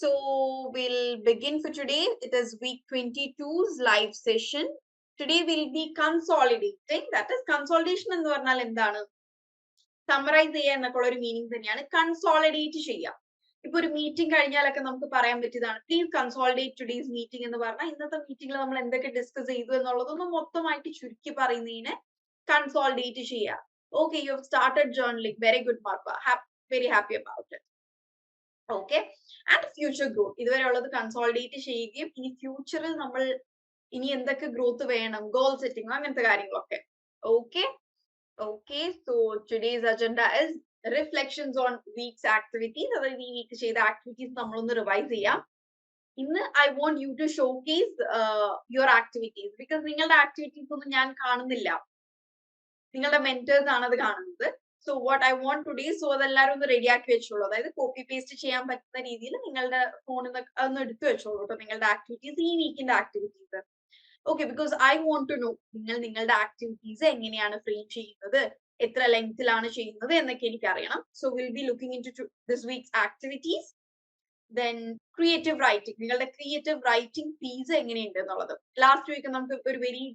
So we'll begin for today. It is week 22's live session. Today we'll be consolidating. That is consolidation എന്ന് പറഞ്ഞാൽ എന്താണ്? Summarise ചെയ്യുക എന്നൊക്കെ ഒരു meaning തന്നെയാണ് കൺസോളിഡേറ്റ് ചെയ്യുക. ഇപ്പൊ ഒരു മീറ്റിംഗ് കഴിഞ്ഞാലൊക്കെ നമുക്ക് പറയാൻ പറ്റിയതാണ് പ്ലീസ് കൺസോളിഡേറ്റ് ടുഡേസ് മീറ്റിംഗ് എന്ന് പറഞ്ഞാൽ ഇന്നത്തെ മീറ്റിംഗിൽ നമ്മൾ എന്തൊക്കെ ഡിസ്കസ് ചെയ്തു എന്നുള്ളതൊന്ന് മൊത്തമായിട്ട് ചുരുക്കി പറയുന്നതിനെ കൺസോളിഡേറ്റ് ചെയ്യുക. Okay, you have started journaling. Very good, Marpa. Very happy about it. Okay, and future growth. ഇതുവരെയുള്ളത് കൺസോളിഡേറ്റ് ചെയ്യുകയും ഇനി ഫ്യൂച്ചറിൽ നമ്മൾ ഇനി എന്തൊക്കെ ഗ്രോത്ത് വേണം, ഗോൾ സെറ്റിംഗ് അങ്ങനത്തെ കാര്യങ്ങളൊക്കെ. Okay, so today's agenda is reflections on week's activities. അതായത് ഈ വീക്ക് ചെയ്ത ആക്ടിവിറ്റീസ് നമ്മളൊന്ന് റിവൈസ് ചെയ്യാം. ഇന്ന് I want you to showcase your activities because നിങ്ങളുടെ ആക്ടിവിറ്റീസ് ഒന്നും ഞാൻ കാണുന്നില്ല. നിങ്ങളുടെ മെന്റേഴ്സ് ആണ് അത് കാണുന്നത്. So what I want today so അതെല്ലാവരും ഒന്ന് റെഡിയാക്കി വെച്ചോളൂ. അതായത് കോപ്പി പേസ്റ്റ് ചെയ്യാൻ പറ്റുന്ന രീതിയിൽ നിങ്ങളുടെ ഫോണിൽ നിന്ന് അതൊന്ന് എടുത്തു വെച്ചോളൂ കേട്ടോ, നിങ്ങളുടെ ആക്ടിവിറ്റീസ്, ഈ വീക്കിന്റെ activities. Okay, because I want to know നിങ്ങളുടെ ആക്ടിവിറ്റീസ് എങ്ങനെയാണ് ഫ്രെയിം ചെയ്യുന്നത്, എത്ര ലെങ്തിലാണ് ചെയ്യുന്നത് എന്നൊക്കെ എനിക്ക് അറിയണം. So will be looking into this weeks activities. Then creative writing, നിങ്ങളുടെ ക്രിയേറ്റീവ് റൈറ്റിംഗ് പീസ് എങ്ങനെയുണ്ട് എന്നുള്ളത്. ലാസ്റ്റ് വീക്ക് നമുക്ക് ഒരു very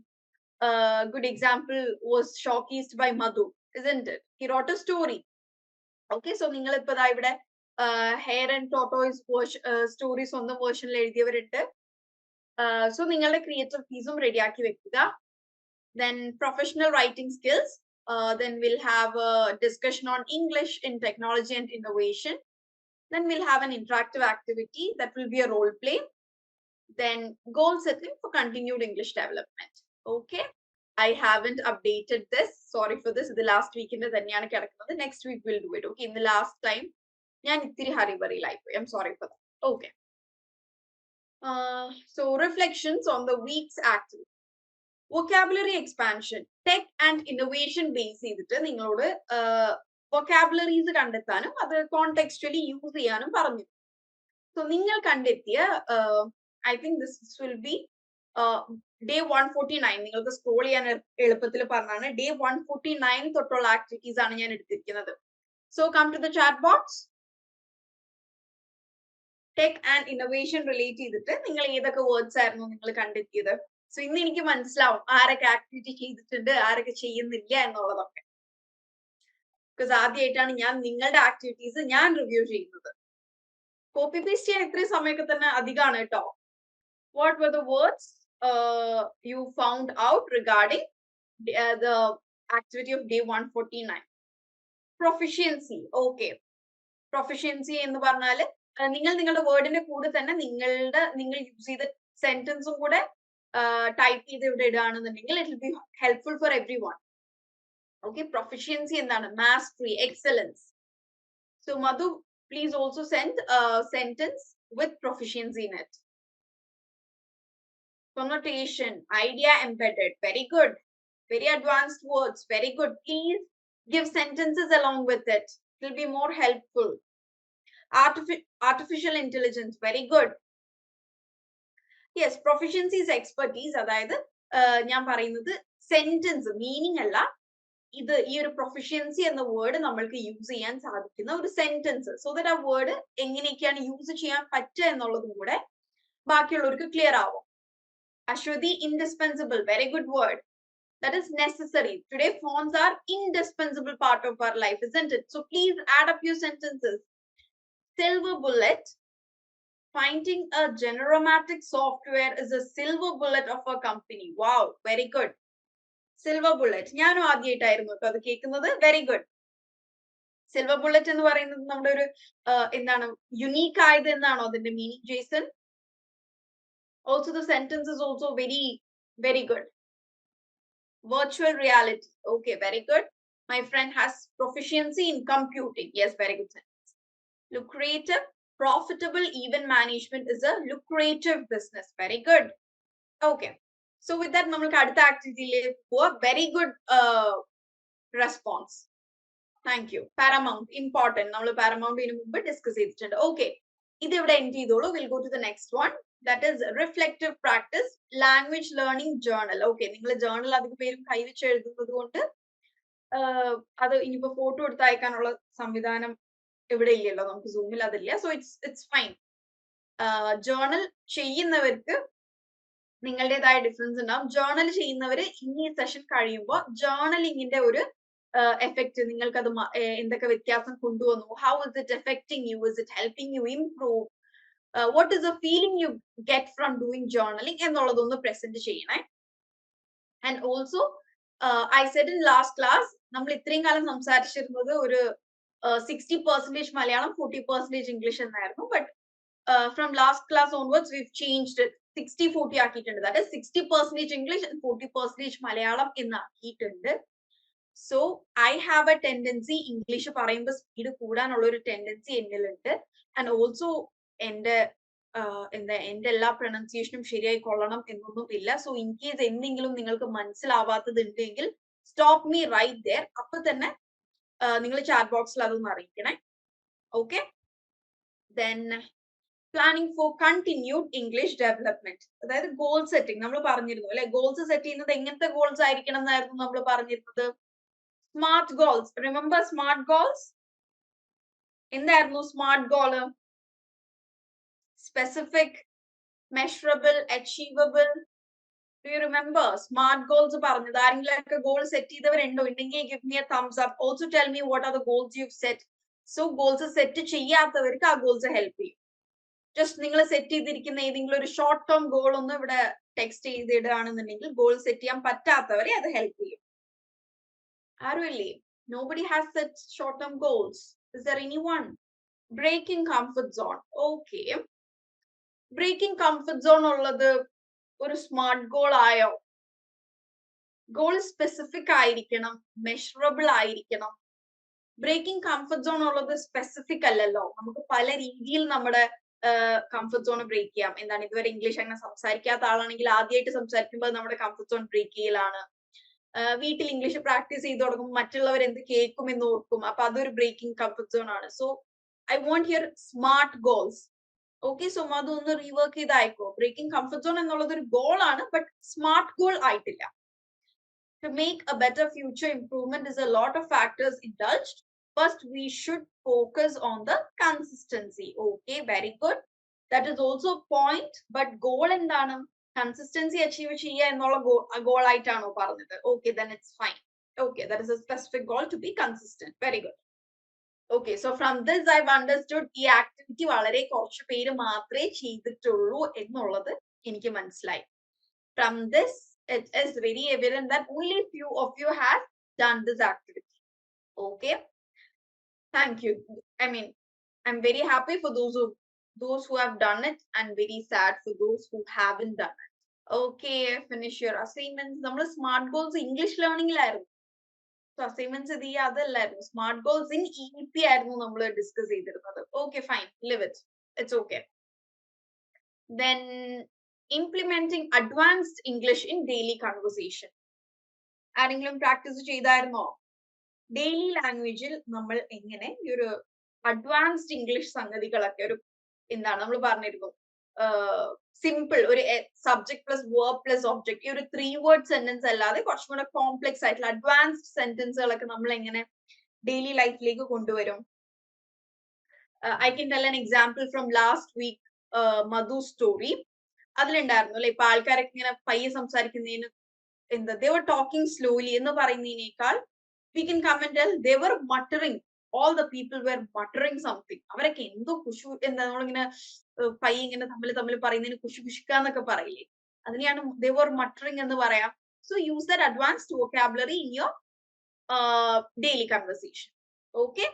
good example was showcased by Madhu, isn't it? He wrote a story. Okay, so നിങ്ങൾ ഇപ്പൊ ദാ ഇവിടെ hair and tortoise stories സ്വന്തം വേർഷനിൽ എഴുതിയവരുണ്ട്. സോ നിങ്ങളുടെ ക്രിയേറ്റീവ് പീസും റെഡിയാക്കി വെക്കുക. Then professional writing skills. Then we'll have a discussion on English in technology and innovation. Then we'll have an interactive activity that will be a role play. Then goal setting for continued English development. Okay, I haven't updated this. Sorry for this. The last week in the thaniyana kedakkunnathu. Next week we'll do it. Okay, in the last time njan ittiri hurry worry life. I'm sorry for that. Okay. So reflections on the week's activity. Vocabulary expansion. Tech and innovation base ചെയ്തിട്ട് നിങ്ങളോട് vocabularies കണ്ടെത്താനും അത് contextually use ചെയ്യാനും പറഞ്ഞു. So നിങ്ങൾ കണ്ടെത്തിയ I think this will be day 149. നിങ്ങൾക്ക് scroll ചെയ്യാൻ എളുപ്പത്തിൽ പറഞ്ഞാണ് day 149 തൊട്ടുള്ള ആക്ടിവിറ്റീസ് ആണ് ഞാൻ എടുത്തിരിക്കുന്നത്. So come to the chat box. Tech and innovation relate ചെയ്തിട്ട് നിങ്ങൾ ഏതൊക്കെ വേർഡ്സ് ആയിരുന്നു നിങ്ങൾ കണ്ടെത്തിയത്. സോ ഇന്ന് എനിക്ക് മനസ്സിലാവും ആരൊക്കെ ആക്ടിവിറ്റി ചെയ്തിട്ടുണ്ട്, ആരൊക്കെ ചെയ്യുന്നില്ല എന്നുള്ളതൊക്കെ. ബിക്കോസ് ആദ്യമായിട്ടാണ് ഞാൻ നിങ്ങളുടെ ആക്ടിവിറ്റീസ് ഞാൻ റിവ്യൂ ചെയ്യുന്നത്. കോപ്പി പേസ്റ്റ് ചെയ്യാൻ ഇത്രയും സമയമൊക്കെ തന്നെ അധികമാണ് കേട്ടോ. What were the words you found out regarding the activity of day 149? Proficiency. Okay. Proficiency എന്ന് പറഞ്ഞാല് നിങ്ങൾ നിങ്ങളുടെ വേർഡിന്റെ കൂടെ തന്നെ നിങ്ങൾ യൂസ് ചെയ്ത സെന്റൻസും കൂടെ ടൈപ്പ് ചെയ്ത് ഇവിടെ ഇടുകയാണെന്നുണ്ടെങ്കിൽ it will be helpful for everyone. Okay, proficiency എന്താണ്? Mastery, excellence. So Madhu, please also send sentence with proficiency in it. Connotation, idea embedded, very good. Very advanced words, very good. Please give sentences along with it. It will be more helpful. Artificial intelligence, very good. Yes, proficiency is expertise. അതായത് ഞാൻ പറയുന്നത് sentence meaning അല്ല, ഇത് ഈ ഒരു proficiency എന്ന word നമ്മൾക്ക് use ചെയ്യാൻ സാധിക്കുന്ന ഒരു സെന്റൻസ്. സോ ദാറ്റ് ആ വേർഡ് എങ്ങനെയൊക്കെയാണ് യൂസ് ചെയ്യാൻ പറ്റുക എന്നുള്ളതും കൂടെ ബാക്കിയുള്ളവർക്ക് ക്ലിയർ ആവും. Ashwati, indispensable, very good word. That is necessary. Today phones are indispensable part of our life, isn't it? So please add up your sentences. Silver bullet. Finding a Generatic software is a silver bullet of a company. Wow, very good. Silver bullet. ഞാനും ആദ്യമായിട്ടായിരുന്നു കേട്ടോ അത് കേൾക്കുന്നത്. Very good. Silver bullet എന്ന് പറയുന്നത് നമ്മുടെ ഒരു എന്താണ് unique ആയത് എന്നാണോ അതിന്റെ meaning, Jason? Also, the sentence is also very good. Virtual reality. Okay, very good. My friend has proficiency in computing. Yes, very good sentence. Lucrative, profitable event management is a lucrative business. Very good. Okay. So with that, namukku adutha activity for very good response. Thank you. Paramount, important. Nammal paramount inu mumbe discuss cheyidittunde. Okay. Idu ivide end cheyidolu. We'll go to the next one. That is reflective practice, language learning journal. Okay, നിങ്ങൾ journal അധികം പേരും കൈവച്ച് എഴുതുന്നത് കൊണ്ട് അത് ഇനിയിപ്പോ photo എടുത്ത് അയക്കാനുള്ള സംവിധാനം ഇവിടെ ഇല്ലല്ലോ, നമുക്ക് സൂമിൽ അതില്ല. So it's fine. ജേർണൽ ചെയ്യുന്നവർക്ക് നിങ്ങളുടേതായ ഡിഫറൻസ് ഉണ്ടാവും. ജേർണൽ ചെയ്യുന്നവര് ഈ സെഷൻ കഴിയുമ്പോൾ ജേർണലിങ്ങിന്റെ ഒരു എഫക്റ്റ് നിങ്ങൾക്ക് അത് എന്തൊക്കെ വ്യത്യാസം കൊണ്ടുവന്നു, how is it affecting you, is it helping you improve, what is the feeling you get from doing journaling എന്നുള്ളതൊന്ന് പ്രസന്റ് ചെയ്യണേ. And also I said in last class നമ്മൾ ഇത്രയും കാലം സംസാരിച്ചിരുന്നത് ഒരു 60% മലയാളം 40% ഇംഗ്ലീഷ് എന്നായിരുന്നു. But from last class onwards we've changed it 60-40 ആക്കിയിട്ടുണ്ട്. That is 60% English and 40% Malayalam എന്നാക്കിയിട്ടുണ്ട്. So I have a tendency English പറയുമ്പോൾ സ്പീഡ് കൂടാനുള്ള ഒരു ടെൻഡൻസി എന്നിലുണ്ട്. ആൻഡ് ഓൾസോ എന്റെ എന്റെ എല്ലാ പ്രൊനൗൺസിയേഷനും ശരിയായി കൊള്ളണം എന്നൊന്നും ഇല്ല. സോ ഇൻ കേസ് എന്തെങ്കിലും നിങ്ങൾക്ക് മനസ്സിലാവാത്തത് ഉണ്ടെങ്കിൽ സ്റ്റോപ്പ് മീ റൈറ്റ് ദെയർ. അപ്പൊ തന്നെ നിങ്ങൾ ചാറ്റ് ബോക്സിൽ അതൊന്ന് അറിയിക്കണേ. Okay. Then planning for continued English development, അതായത് ഗോൾ സെറ്റിംഗ് നമ്മൾ പറഞ്ഞിരുന്നു അല്ലെ. ഗോൾസ് സെറ്റ് ചെയ്യുന്നത് എങ്ങനത്തെ ഗോൾസ് ആയിരിക്കണം എന്നായിരുന്നു നമ്മൾ പറഞ്ഞിരുന്നത്? Smart goals. Remember smart goals? എന്തായിരുന്നു smart goal? Specific, measurable, achievable. Do you remember smart goals പറഞ്ഞത്? ആരെങ്കിലൊക്കെ ഗോൾ സെറ്റ് ചെയ്തവരുണ്ടോ? ഉണ്ടെങ്കിൽ give me a thumbs up. Also tell me what are the goals you set. So goals set ചെയ്യാത്തവർക്ക് ആ goals help ചെയ്യും. Just നിങ്ങൾ set ചെയ്തിരിക്കുന്ന ഏതെങ്കിലും ഒരു ഷോർട്ട് ടേം ഗോൾ ഒന്ന് ഇവിടെ ടെക്സ്റ്റ് ചെയ്തിടുകയാണെന്നുണ്ടെങ്കിൽ ഗോൾ സെറ്റ് ചെയ്യാൻ പറ്റാത്തവരെ അത് ഹെൽപ്പ് ചെയ്യും. ആരുമില്ലേ? Nobody has set short term goals. Is there anyone? Breaking comfort zone. Okay. Breaking comfort zone ഉള്ളത് ഒരു സ്മാർട്ട് ഗോൾ ആയോ? ഗോൾ സ്പെസിഫിക് ആയിരിക്കണം, മെഷറബിൾ ആയിരിക്കണം. ബ്രേക്കിംഗ് കംഫർട്ട് സോൺ ഉള്ളത് സ്പെസിഫിക് അല്ലല്ലോ. നമുക്ക് പല രീതിയിൽ നമ്മുടെ കംഫർട്ട് സോൺ ബ്രേക്ക് ചെയ്യാം. എന്താണ്, ഇതുവരെ ഇംഗ്ലീഷ് അങ്ങനെ സംസാരിക്കാത്ത ആളാണെങ്കിൽ ആദ്യമായിട്ട് സംസാരിക്കുമ്പോൾ നമ്മുടെ കംഫർട്ട് സോൺ ബ്രേക്ക് ചെയ്യലാണ്. വീട്ടിൽ ഇംഗ്ലീഷ് പ്രാക്ടീസ് ചെയ്ത് തുടങ്ങുമ്പോൾ മറ്റുള്ളവർ എന്ത് കേൾക്കും എന്ന് ഓർക്കും. അപ്പൊ അതൊരു ബ്രേക്കിംഗ് കംഫർട്ട് സോൺ ആണ്. So I want here smart goals. Okay. So അതൊന്ന് റീവർക്ക് ചെയ്തായിക്കോ. ബ്രേക്കിംഗ് കംഫർട്ട് സോൺ എന്നുള്ളത് ഒരു ഗോൾ ആണ്, ബട്ട് സ്മാർട്ട് ഗോൾ ആയിട്ടില്ല. To make a better future improvement is a lot of factors indulged. First, we should focus on the consistency. Okay, very good. That is also a point. But goal endana consistency achieve cheya ennolla goal aitano parnathu. Okay, then it's fine. Okay, that is a specific goal to be consistent. Very good. Okay, so from this I've understood ee activity valare korchu pere maathre cheyittullu ennullathu eniki manasilayi. From this it is very evident that only few of you have done this activity. Okay, thank you. I mean, I'm very happy for those who have done it and very sad for those who haven't done it. Okay, finish your assignments. നമ്മൾ smart goals English ലേണിംഗിലായിരുന്നു. So assignments ഇത് അതല്ലായിരുന്നു. Smart goals in EP ആയിരുന്നു നമ്മൾ discuss ചെയ്തിരുന്നത്. Okay, fine, live it, it's okay. Then implementing advanced English in daily conversation. ആരെങ്കിലും practice ചെയ്തായിരുന്നോ? Daily ലാംഗ്വേജിൽ നമ്മൾ എങ്ങനെ ഈ ഒരു അഡ്വാൻസ്ഡ് ഇംഗ്ലീഷ് സംഗതികളൊക്കെ ഒരു എന്താണ് നമ്മൾ പറഞ്ഞിരുന്നു, സിമ്പിൾ ഒരു subject plus verb plus object, ഈ ഒരു 3 വേർഡ് സെന്റൻസ് അല്ലാതെ കുറച്ചും കൂടെ കോംപ്ലക്സ് ആയിട്ടുള്ള അഡ്വാൻസ്ഡ് സെന്റൻസുകളൊക്കെ നമ്മൾ എങ്ങനെ ഡെയിലി ലൈഫിലേക്ക് കൊണ്ടുവരും? I can tell an example from last week Madhu story. അതിലുണ്ടായിരുന്നു അല്ലെ, ഇപ്പൊ ആൾക്കാരൊക്കെ ഇങ്ങനെ പയ്യെ സംസാരിക്കുന്നതിന് എന്താ they were talking slowly എന്ന് പറയുന്നതിനേക്കാൾ we can come and tell they were muttering. All the people were muttering something. അവരൊക്കെ എന്തോ കുശു എന്താ നമ്മളിങ്ങനെ പയ്യെ ഇങ്ങനെ തമ്മിൽ പറയുന്നതിന് കുശുക്കാന്നൊക്കെ പറയില്ലേ, അതിനെയാണ് they were muttering എന്ന് പറയാം. So use that advanced vocabulary in your daily conversation. Okay.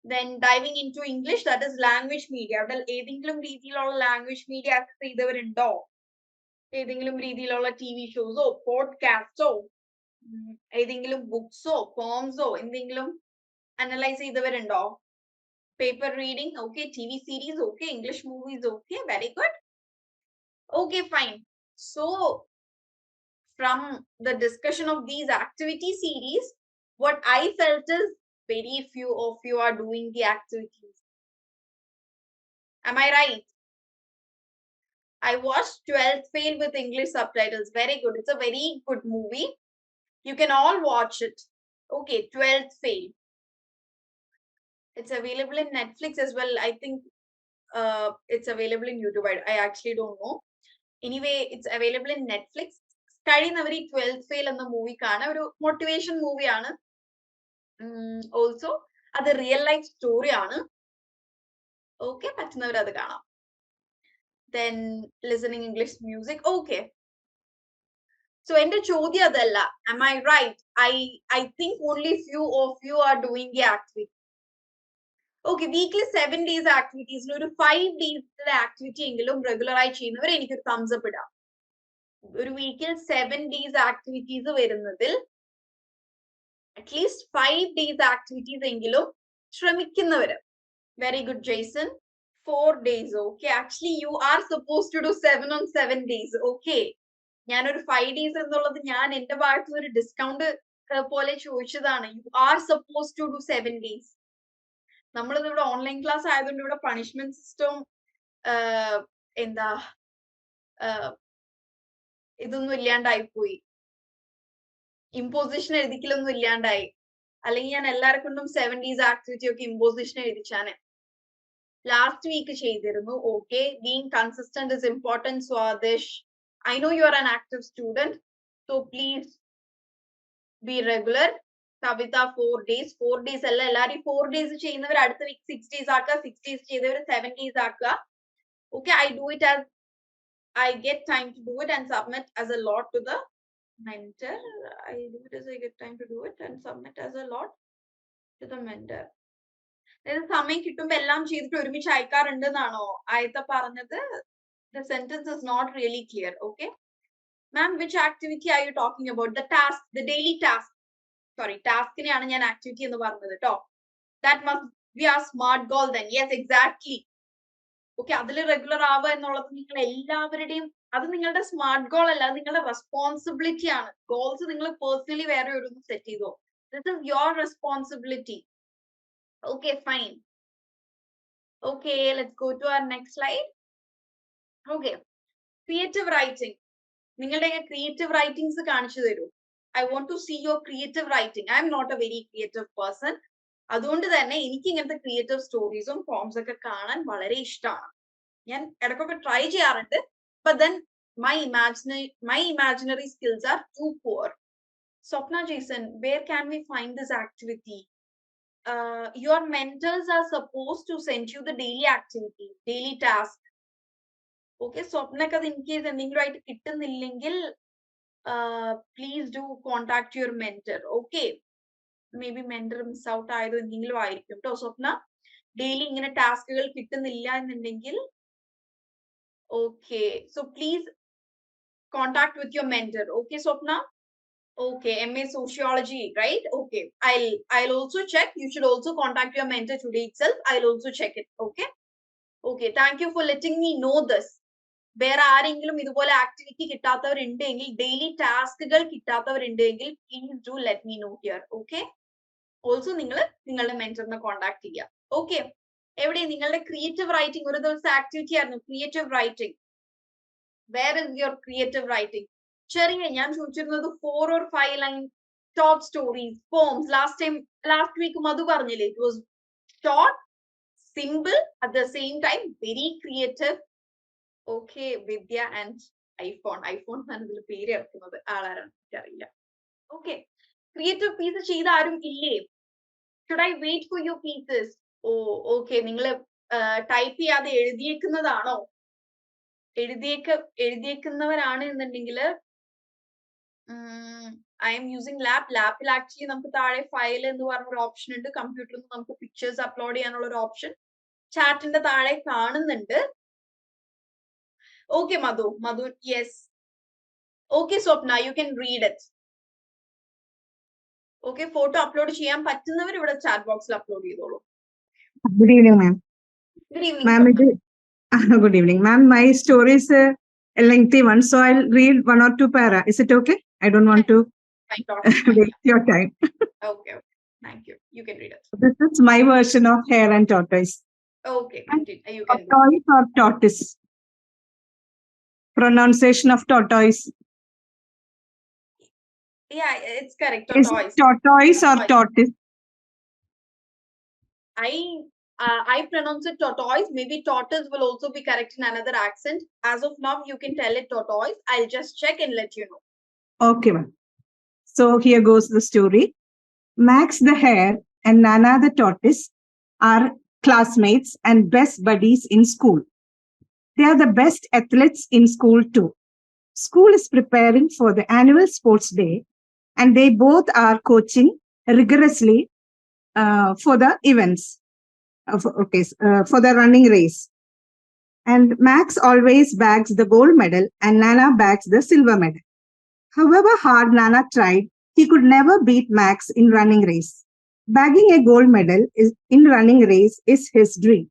Then diving into English, that is language media. അവിടെ ഏതെങ്കിലും രീതിയിലുള്ള ലാംഗ്വേജ് മീഡിയ ആക്സസ് ചെയ്തവരുണ്ടോ? ഏതെങ്കിലും രീതിയിലുള്ള TV ഷോസോ പോഡ്കാസ്റ്റോ ഏതെങ്കിലും ബുക്സോ പോംസോ എന്തെങ്കിലും അനലൈസ് ചെയ്തവരുണ്ടോ? Paper reading, okay. TV series, okay. English movies, okay. Very good. Okay, fine. So from the discussion of these activity series, what I felt is very few of you are doing the activities. Am I right? I watched 12th Fail with English subtitles. Very good. It's a very good movie. You can all watch it. Okay, 12th Fail. It's available in Netflix as well. I think it's available in YouTube. I actually don't know. Anyway, it's available in Netflix. കഴിയുന്നവർ ഈ 12th Fail എന്ന movie കാണാൻ, ഒരു motivation മൂവിയാണ്. Also അത് real life story ആണ്. Okay, പറ്റുന്നവർ അത് കാണാം. Then listening English music. Okay. So എന്റെ ചോദ്യം അതല്ല. Am I right? I think only few of you are doing the activity. Okay, weekly 7 days activities ഒരു 5 days ആക്ടിവിറ്റി എങ്കിലും റെഗുലർ ആയി ചെയ്യുന്നവർ എനിക്കൊരു തംസ് അപ്പ് ഇടാം. ഒരു വീക്കിൽ 7 days ആക്ടിവിറ്റീസ് വരുന്നതിൽ അറ്റ്ലീസ്റ്റ് 5 days ആക്ടിവിറ്റീസ് എങ്കിലും ശ്രമിക്കുന്നവര്. Very good Jason. 4 days. Okay, actually you are supposed to do 7 on 7 days. Okay, ഞാനൊരു 5 days എന്നുള്ളത് ഞാൻ എന്റെ ഭാഗത്ത് ഒരു ഡിസ്കൗണ്ട് പോലെ ചോദിച്ചതാണ്. You are suppose to do 7 days. നമ്മളിത് ഇവിടെ ഓൺലൈൻ ക്ലാസ് ആയതുകൊണ്ട് ഇവിടെ പണിഷ്മെന്റ് സിസ്റ്റവും എന്താ ഇതൊന്നും ഇല്ലാണ്ടായിപ്പോയി. ഇമ്പോസിഷൻ എഴുതിക്കലൊന്നും ഇല്ലാണ്ടായി. അല്ലെങ്കിൽ ഞാൻ എല്ലാരെ കൊണ്ടും 7 days ആക്ടിവിറ്റി ഒക്കെ ഇമ്പോസിഷൻ എഴുതിച്ചാനെ. ലാസ്റ്റ് വീക്ക് ചെയ്തിരുന്നു. Okay, being consistent is important. Swadish, I know you are an active student, so please be regular. Kavita 4 days. 4 days അല്ല, എല്ലാരും 4 days ചെയ്യുന്നവർ അടുത്ത വീക്ക് 6 days ആക്കുക. 6 days ചെയ്തവർ 7 days ആക്കുക. Okay, I do it as I get time to do it and submit as a lot to the mentor. I do it as I get time to do it and submit as a lot to the mentor. അതായത് സമയം കിട്ടുമ്പോ എല്ലാം ചെയ്തിട്ട് ഒരുമിച്ച് അയക്കാറുണ്ട് എന്നാണോ ആയത്ത പറഞ്ഞത്? The sentence is not really clear. Okay, ma'am, which activity are you talking about? The task, the daily task. Sorry, task neയാണ് ഞാൻ activity എന്ന് പറഞ്ഞത് ട്ടോ. That must be a smart goal then. Yes, exactly. Okay, അതിൽ regular ആവുക എന്നുള്ളത് നിങ്ങൾ എല്ലാവരുടെയും, അത് നിങ്ങളുടെ സ്മാർട്ട് ഗോൾ അല്ല, നിങ്ങളുടെ റെസ്പോൺസിബിലിറ്റി ആണ്. ഗോൾസ് നിങ്ങൾ പേഴ്സണലി വേറെ ഒരു സെറ്റ് ചെയ്തോ. This is your responsibility. Okay, fine. Okay, let's go to our next slide. Okay, creative writing. നിങ്ങളുടെ ക്രിയേറ്റീവ് റൈറ്റിംഗ്സ് കാണിച്ചു തരൂ. I want to see your creative writing. I am not a very creative person. അതുകൊണ്ട് തന്നെ എനിക്ക് ഇങ്ങനത്തെ creative സ്റ്റോറീസും forms ഒക്കെ കാണാൻ വളരെ ഇഷ്ടമാണ്. ഞാൻ ഇടയ്ക്കൊക്കെ ട്രൈ ചെയ്യാറുണ്ട്. But then my imaginary skills are too poor. Swapna Jason, where can we find this activity? Your mentors are supposed to send you the daily activity, daily task. Okay, സ്വപ്നക്ക് അത് in case എന്തെങ്കിലും ആയിട്ട് കിട്ടുന്നില്ലെങ്കിൽ please do contact your mentor. Okay, maybe mentor miss out ആയതോ എന്തെങ്കിലും ആയിരിക്കും കേട്ടോ. Swapna, daily ഇങ്ങനെ ടാസ്കുകൾ കിട്ടുന്നില്ല എന്നുണ്ടെങ്കിൽ okay, so please contact with your mentor. Okay Swapna. Okay, MA Sociology, right? Okay, I'll also check. You should also contact your mentor today itself. I'll also check it. Okay. Okay, thank you for letting me know this. വേറെ ആരെങ്കിലും ഇതുപോലെ activity കിട്ടാത്തവരുണ്ടെങ്കിൽ, daily ടാസ്കുകൾ കിട്ടാത്തവരുണ്ടെങ്കിൽ please do let me know here. Okay, also നിങ്ങൾ നിങ്ങളുടെ മെന്ററിനെ contact ചെയ്യുക. Okay, എവിടെ നിങ്ങളുടെ ക്രിയേറ്റീവ് റൈറ്റിംഗ്? ഒരു ദിവസം ആക്ടിവിറ്റി ആയിരുന്നു creative writing. Where is your creative writing? ചെറിയ, ഞാൻ ചോദിച്ചിരുന്നത് 4 or 5 line short stories, poems. Last week Madhu പറഞ്ഞില്ലേ, it was short, simple, at the same time very creative. Okay, Vidya and iPhone എന്നാണ് ഇതിൽ പേര് ഇറക്കുന്നത്. ആളാരാണ് എനിക്കറിയില്ല. ഓക്കെ, ക്രിയേറ്റീവ് പീസ് ചെയ്ത ആരും ഇല്ലേ? Should I wait for your pieces? Oh okay, നിങ്ങൾ ടൈപ്പ് ചെയ്യാതെ എഴുതിയേക്കുന്നതാണോ? എഴുതിയേക്കുന്നവരാണ് എന്നുണ്ടെങ്കിൽ ഐ എം യൂസിങ് ലാപ്പിൽ ആക്ച്വലി നമുക്ക് താഴെ ഫയൽ എന്ന് പറഞ്ഞ ഒരു ഓപ്ഷൻ ഉണ്ട്. കമ്പ്യൂട്ടറിൽ നിന്ന് നമുക്ക് പിക്ചേഴ്സ് അപ്ലോഡ് ചെയ്യാനുള്ള ഒരു ഓപ്ഷൻ ചാറ്റിന്റെ താഴെ കാണുന്നുണ്ട്. Okay Madhu, yes. Okay Swapna, you can read it. Okay, photo upload ചെയ്യാൻ പറ്റുന്നവർ ഇവിടെ ചാറ്റ് ബോക്സിൽ അപ്ലോഡ് ചെയ്തോളൂ. Good evening, ma'am. Good evening, Ma'am, good evening, ma'am. My story is a lengthy one, so I'll read 1 or 2 para. Is it okay? I don't want to waste your time. Okay, thank you. You can read it. This is my version of Hare and Tortoise. Okay, you can. Tortoise or tortoise? Pronunciation of tortoise. Yeah, it's correct. Is it tortoise or tortoise? I pronounce it tortoise. Maybe tortoise will also be correct in another accent. As of now, you can tell it tortoise. I'll just check and let you know. Okay, ma'am. So here goes the story. Max the hare and Nana the tortoise are classmates and best buddies in school. They are the best athletes in school too. School is preparing for the annual sports day, and they both are coaching rigorously for the events. For the running race. And Max always bags the gold medal, and Nana bags the silver medal. However hard Nana tried, he could never beat Max in running race. Bagging a gold medal in running race is his dream.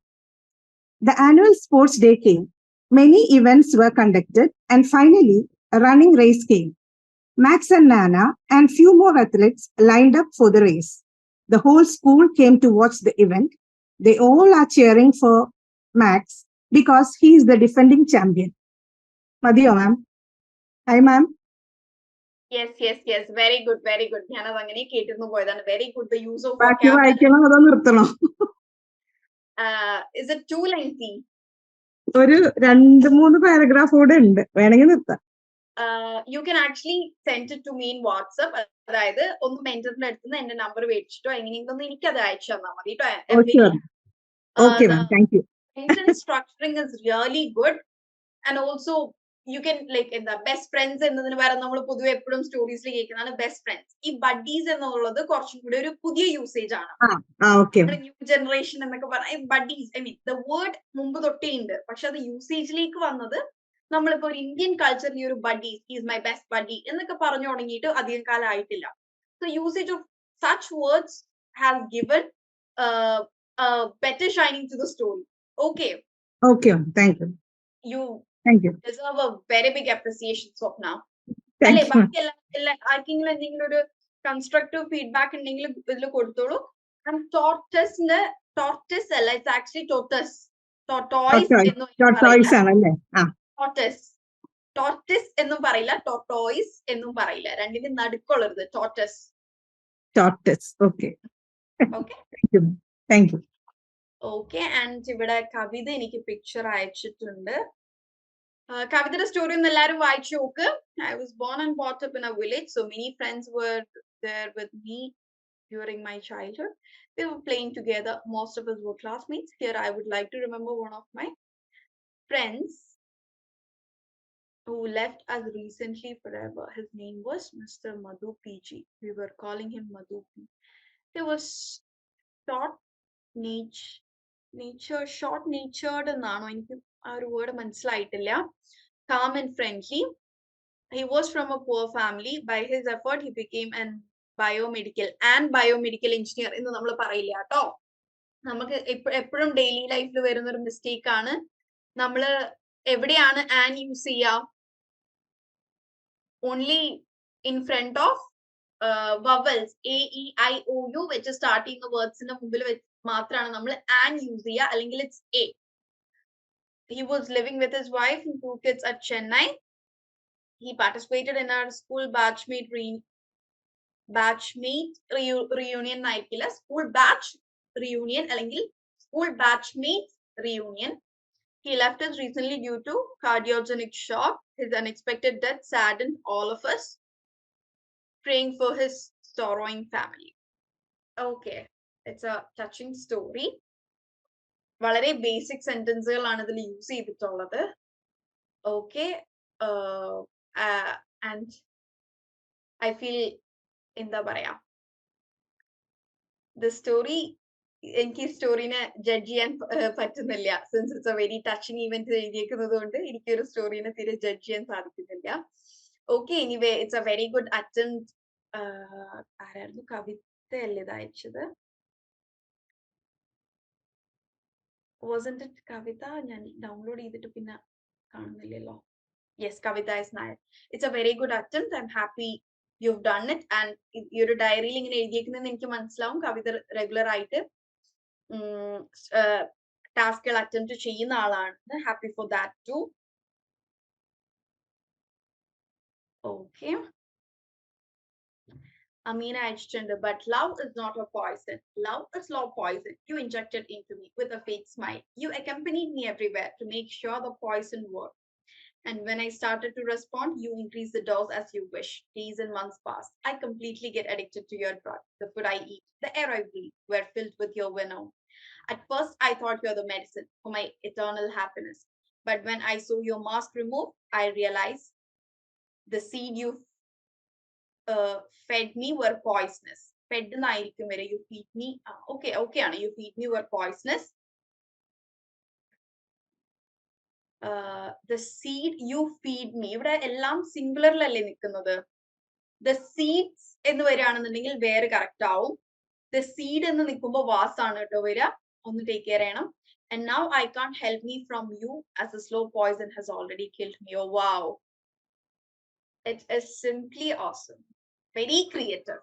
The annual sports day came. Many events were conducted, and finally, a running race came. Max and Nana and few more athletes lined up for the race. The whole school came to watch the event. They all are cheering for Max because he is the defending champion. Madhya, ma'am. Hi, ma'am. Yes. Very good. ഞാനത് അങ്ങനെ കേട്ടിരുന്നു പോയതാണ്. Very good. The use of ബാക്കി vocabulary. വായിക്കണോ അതോ നിർത്തണോ? Is it too lengthy? ഒരു 2-3 paragraph കൂടെ ഉണ്ട്, വേണമെങ്കിൽ നിർത്താം. You can actually send it to me in WhatsApp. അതായത് ഒന്ന് മെന്ററിന്റെ അടുത്ത് നിന്ന് എന്റെ നമ്പർ മേടിച്ചിട്ടോ എങ്ങനെയെങ്കിലും എനിക്ക് അത് അയച്ചു തന്നാൽ മതി കേട്ടോ. Okay, ma'am. Thank you. Sentence structuring is really good, and also you can like in the best friends എന്നതിന് പകരം നമ്മൾ പൊതുവെ എപ്പോഴും സ്റ്റോറീസിൽ കേൾക്കുന്നതാണ് ബെസ്റ്റ് ഫ്രണ്ട്സ്. ഈ ബഡീസ് എന്നുള്ളത് കുറച്ചും കൂടി ഒരു പുതിയ യൂസേജ് ആണ്. ന്യൂ ജനറേഷൻ എന്നൊക്കെ പറഞ്ഞ buddies, I mean the word മുമ്പ് തൊട്ടേ ഉണ്ട്, പക്ഷെ അത് യൂസേജിലേക്ക് വന്നത് നമ്മളിപ്പോ ഒരു ഇന്ത്യൻ കൾച്ചറിൽ ഈ ഒരു buddies, is my best buddy എന്നൊക്കെ പറഞ്ഞു തുടങ്ങിയിട്ട് അധികം കാലം ആയിട്ടില്ല. So usage of such words has given better shining to the story. Okay, thank you. You deserve a very big appreciation, Swapna. Thank you. ആർക്കെങ്കിലും എന്തെങ്കിലും ഒരു കൺസ്ട്രക്റ്റീവ് ഫീഡ്ബാക്ക് ഉണ്ടെങ്കിൽ ഇതിൽ കൊടുത്തോളൂ. ടോർട്ടസ് അല്ല, ഇറ്റ്സ് ആക്ച്വലി ടോർട്ടസ്. ടോർട്ടോയ്സ് ആണല്ലേ? ടോർട്ടിസ് എന്നും പറയില്ല, ടോർട്ടോയ്സ് എന്നും പറയില്ല, രണ്ടിന്റെ നടുക്കുള്ളത് ടോർട്ടസ്. Okay. Thank you. Okay, and ഇവിടെ കവിത എനിക്ക് പിക്ചർ അയച്ചിട്ടുണ്ട്. കവിതയുടെ സ്റ്റോറി ഒന്ന് എല്ലാവരും വായിച്ചു നോക്ക്. I was born and brought up in a village, so many friends were there with me during my childhood. We were playing together. Most of us were classmates. Here I would like to remember one of my friends who left us recently forever. His name was Mr. Madhu PG. We were calling him Madhu P. He was short-natured എന്നാണോ, എനിക്ക് ആ ഒരു word മനസ്സിലായിട്ടില്ല. Calm and friendly. He was from a poor family. By his effort, he became an biomedical engineer എന്ന് നമ്മൾ പറയില്ല കേട്ടോ. നമുക്ക് എപ്പോഴും ഡെയിലി ലൈഫിൽ വരുന്ന ഒരു മിസ്റ്റേക്ക് ആണ്. നമ്മള് എവിടെയാണ് ആൻ യൂസ് ചെയ്യുക? Only in front of vowels AEIOU വെച്ച് സ്റ്റാർട്ട് ചെയ്യുന്ന വേർഡ്സിന്റെ മുമ്പിൽ മാത്രമാണ് നമ്മൾ ആൻ യൂസ് ചെയ്യുക, അല്ലെങ്കിൽ it's A. He was living with his wife and 2 kids at Chennai. He participated in our school batchmate reunion ആയിരിക്കില്ല, സ്കൂൾ ബാച്ച് reunion അല്ലെങ്കിൽ school batchmate reunion. He left us recently due to cardiogenic shock. His unexpected death saddened all of us. Praying for his sorrowing family. Okay, it's a touching story. വളരെ basic സെന്റൻസുകളാണ് ഇതിൽ use ചെയ്തിട്ടുള്ളത്. Okay, and I feel എന്താ പറയാ, the story, എനിക്ക് സ്റ്റോറിനെ judge ചെയ്യാൻ പറ്റുന്നില്ല. Since it's a very touching event എഴുതിയേക്കുന്നത് കൊണ്ട് എനിക്ക് ഒരു സ്റ്റോറിനെ തീരെ ജഡ്ജ് ചെയ്യാൻ സാധിക്കുന്നില്ല. Okay, anyway it's a very good attempt. ആരായിരുന്നു? കവിതയല്ലേ ഇത് അയച്ചത്? Wasn't it Kavita? ഞാൻ ഡൗൺലോഡ് ചെയ്തിട്ട് പിന്നെ കാണുന്നില്ലല്ലോ. Yes, Kavita is Nair. It's a very good attempt. I'm happy you've done it. And ഈ ഒരു ഡയറിയിൽ ഇങ്ങനെ എഴുതിയേക്കുന്നത് എനിക്ക് മനസ്സിലാവും. കവിത റെഗുലർ ആയിട്ട് ടാസ്കുകൾ അറ്റംപ്റ്റ് ചെയ്യുന്ന ആളാണ്. Happy for that too. Okay, Amina അയച്ചിട്ടുണ്ട്, but love is not a poison. Love is not poison. You injected into me with a fake smile. You accompanied me everywhere to make sure the poison worked. And when I started to respond, you increased the dose as you wish. Days and months passed. I completely get addicted to your drug. The food I eat, the air I breathe were filled with your venom. At first, I thought you were the medicine for my eternal happiness. But when I saw your mask removed, I realized the seed you fed me were poisonous. Fed എന്നായിരിക്കും വരെ, you feed me. Okay ആണ്, you feed me were poisonous. The seed you feed me, ഇവിടെ എല്ലാം സിംഗുലറിലല്ലേ നിൽക്കുന്നത്. The seeds എന്ന് വരികയാണെന്നുണ്ടെങ്കിൽ വേറെ correct ആവും. The seed എന്ന് നിൽക്കുമ്പോൾ വാസാണ് കേട്ടോ വരിക. ഒന്ന് ടേക്ക് കെയർ ചെയ്യണം. And now I can't help me from you as the slow poison has already killed me. Oh wow. It is simply awesome. Very creative.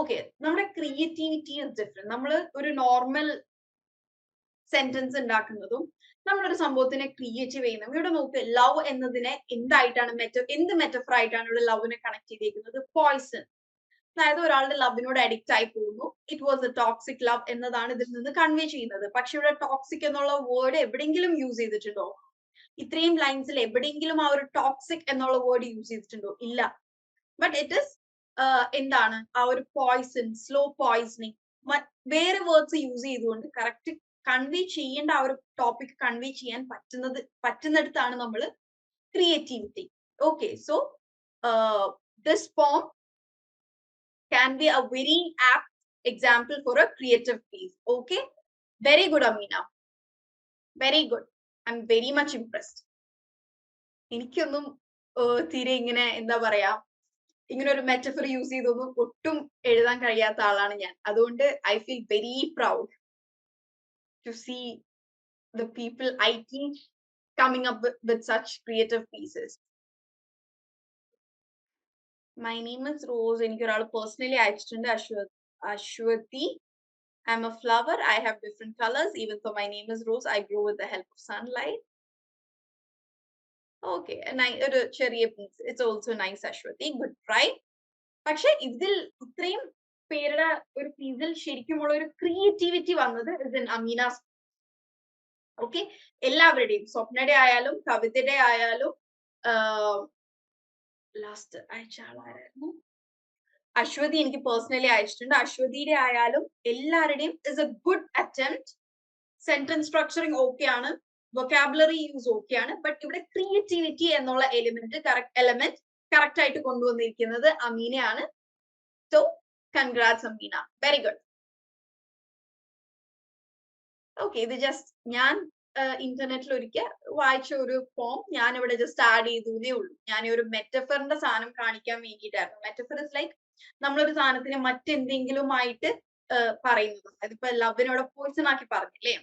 Okay, നമ്മുടെ creativity is different. നമ്മൾ ഒരു normal sentence ഉണ്ടാക്കുന്നതും നമ്മളൊരു സംഭവത്തിനെ creative ചെയ്യുന്നതും. ഇവിടെ നോക്ക്, love എന്നതിനെ എന്തായിട്ടാണ് എന്ത് മെറ്റഫർ ആയിട്ടാണ് ഇവിടെ ലവിനെ കണക്ട് ചെയ്തിരിക്കുന്നത്? പോയ്സൺ. അതായത് ഒരാളുടെ ലവിനോട് അഡിക്റ്റ് ആയി പോകുന്നു. It was A toxic love എന്നതാണ് ഇതിൽ നിന്ന് കൺവേ ചെയ്യുന്നത്. പക്ഷെ ഇവിടെ ടോക്സിക് എന്നുള്ള വേർഡ് എവിടെയെങ്കിലും യൂസ് ചെയ്തിട്ടുണ്ടോ? ഇത്രയും ലൈൻസിൽ എവിടെയെങ്കിലും ആ ഒരു ടോക്സിക് എന്നുള്ള വേർഡ് യൂസ് ചെയ്തിട്ടുണ്ടോ? ഇല്ല. ബട്ട് ഇറ്റ് ഇസ് എന്താണ് ആ ഒരു പോയ്സൺ, സ്ലോ പോയ്സണിങ്, വേറെ വേർഡ്സ് യൂസ് ചെയ്തുകൊണ്ട് കറക്റ്റ് കൺവേ ചെയ്യേണ്ട ആ ഒരു ടോപ്പിക് കൺവേ ചെയ്യാൻ പറ്റുന്നിടത്താണ് നമ്മൾ ക്രിയേറ്റിവിറ്റി. ഓക്കെ, സോ ദിസ് പോം can be a very apt example for a creative piece. Okay, very good Amina, very good. I'm very much impressed. എനിക്കൊന്നും തീരെ ഇങ്ങനെ എന്താ പറയാ, ഇങ്ങനെ ഒരു മെറ്റഫർ യൂസ് ചെയ്തൊന്നും ഒട്ടും എഴുതാൻ കഴിയാത്ത ആളാണ് ഞാൻ. അതുകൊണ്ട് I feel very proud to see the people I teach coming up with such creative pieces. My name is Rose. എനിക്ക് ഒരാൾ പേഴ്സണലി അയച്ചിട്ടുണ്ട്, Aswathy. I'm a flower. I have different colors. Even though my name is Rose, I grow with the help of sunlight. Okay, ഒരു ചെറിയ piece. It's also nice, Ashwati. Good try. പക്ഷെ ഇതിൽ ഇത്രയും പേരുടെ ഒരു പീസിൽ ശരിക്കുമുള്ള ഒരു ക്രിയേറ്റിവിറ്റി വന്നത് is in Amina's. ഓക്കെ, എല്ലാവരുടെയും, സ്വപ്നയുടെ ആയാലും കവിതയുടെ ആയാലും ലാസ്റ്റ് അയച്ച ആളായിരുന്നു അശ്വതി, എനിക്ക് പേഴ്സണലി അയച്ചിട്ടുണ്ട്. അശ്വതിയുടെ ആയാലും എല്ലാവരുടെയും is a good attempt. Sentence structuring okay ആണ്, വൊക്കാബുലറി യൂസ് ഓക്കെ ആണ്. ബട്ട് ഇവിടെ ക്രിയേറ്റിവിറ്റി എന്നുള്ള എലിമെന്റ് കറക്റ്റ് ആയിട്ട് കൊണ്ടുവന്നിരിക്കുന്നത് അമീനയാണ്. So congrats Ameena, very good. Okay, ഇത് ജസ്റ്റ് ഞാൻ ഇന്റർനെറ്റിൽ ഒരിക്കൽ വായിച്ച ഒരു ഫോം ഞാൻ ഇവിടെ ജസ്റ്റ് ആഡ് ചെയ്തേ ഉള്ളൂ. ഞാൻ ഒരു മെറ്റഫറിന്റെ സാധനം കാണിക്കാൻ വേണ്ടിയിട്ടായിരുന്നു. മെറ്റഫർ ഇസ് ലൈക്ക് നമ്മളൊരു സാധനത്തിനെ മറ്റെന്തെങ്കിലും ആയിട്ട് പറയുന്നത്. അതിപ്പോ ലവിനോടെ പോയിസൺ ആക്കി പറഞ്ഞില്ലേ,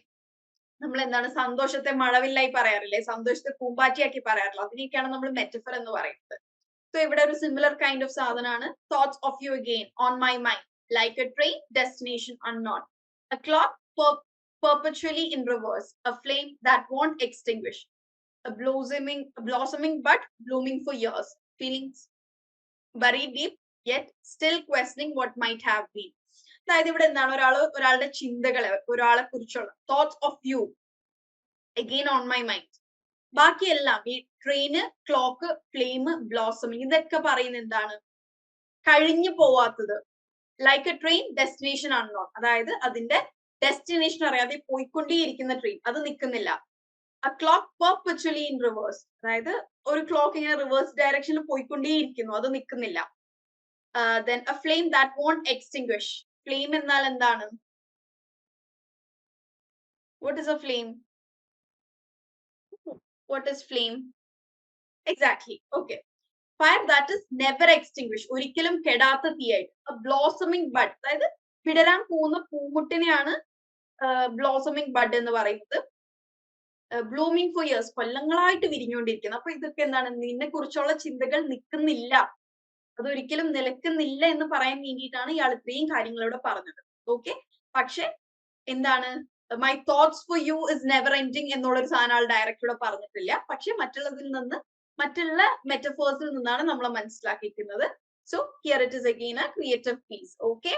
നമ്മൾ എന്താണ് സന്തോഷത്തെ മഴവില്ലായി പറയാറില്ലേ, സന്തോഷത്തെ പൂമ്പാറ്റിയാക്കി പറയാറില്ല, അതിനെയൊക്കെയാണ് നമ്മൾ മെറ്റഫർ എന്ന് പറയുന്നത്. സോ ഇവിടെ ഒരു സിമിലർ കൈൻഡ് ഓഫ് സാധനമാണ്. Thoughts of you again on my mind, like a train, destination unknown, A clock perpetually in reverse, a flame that won't extinguish, a blossoming bud blooming for years, feelings buried deep yet still questioning what might have been. അതായത് ഇവിടെ എന്താണ്, ഒരാളുടെ ചിന്തകളെ, ഒരാളെ കുറിച്ചുള്ള thoughts of you again on my mind. ബാക്കിയെല്ലാം ഈ train, clock, flame, blossoming, ഇതൊക്കെ പറയുന്നത് എന്താണ്, കഴിഞ്ഞു പോവാത്തത്. Like a train, destination unknown, അതായത് അതിന്റെ ഡെസ്റ്റിനേഷൻ അറിയാതെ പോയിക്കൊണ്ടേയിരിക്കുന്ന ട്രെയിൻ, അത് നിൽക്കുന്നില്ല. A clock perpetually in reverse, അതായത് ഒരു ക്ലോക്ക് ഇങ്ങനെ റിവേഴ്സ് ഡയറക്ഷനിൽ പോയിക്കൊണ്ടേയിരിക്കുന്നു, അത് നിൽക്കുന്നില്ല. Then a flame that won't extinguish. Flame എന്നാൽ എന്താണ്? What is a flame? What is flame? Exactly. Okay. Fire that is never extinguished. ഒരിക്കലും കെടാത്ത തീയായിട്ട്. A blossoming bud, അതായത് വിടരാൻ പോകുന്ന പൂമുട്ടിനെയാണ് ബ്ലോസമിങ് ബഡ് എന്ന് പറയുന്നത്. ബ്ലൂമിങ് ഫോർ ഇയേഴ്സ്, കൊല്ലങ്ങളായിട്ട് വിരിഞ്ഞുകൊണ്ടിരിക്കുന്നത്. അപ്പൊ ഇതൊക്കെ എന്താണ്, നിന്നെ കുറിച്ചുള്ള ചിന്തകൾ നിൽക്കുന്നില്ല, അതൊരിക്കലും നിലക്കുന്നില്ല എന്ന് പറയാൻ വേണ്ടിയിട്ടാണ് ഇയാൾ ഇത്രയും കാര്യങ്ങളോട് പറഞ്ഞത്. ഓക്കെ, പക്ഷെ എന്താണ്, my thoughts for you is never ending എന്നുള്ളൊരു സാധനം ആൾ ഡയറക്റ്റ് ഇവിടെ പറഞ്ഞിട്ടില്ല. പക്ഷെ മറ്റുള്ള മെറ്റഫേഴ്സിൽ നിന്നാണ് നമ്മൾ മനസ്സിലാക്കിയിരിക്കുന്നത്. So here it is again a creative piece. Okay.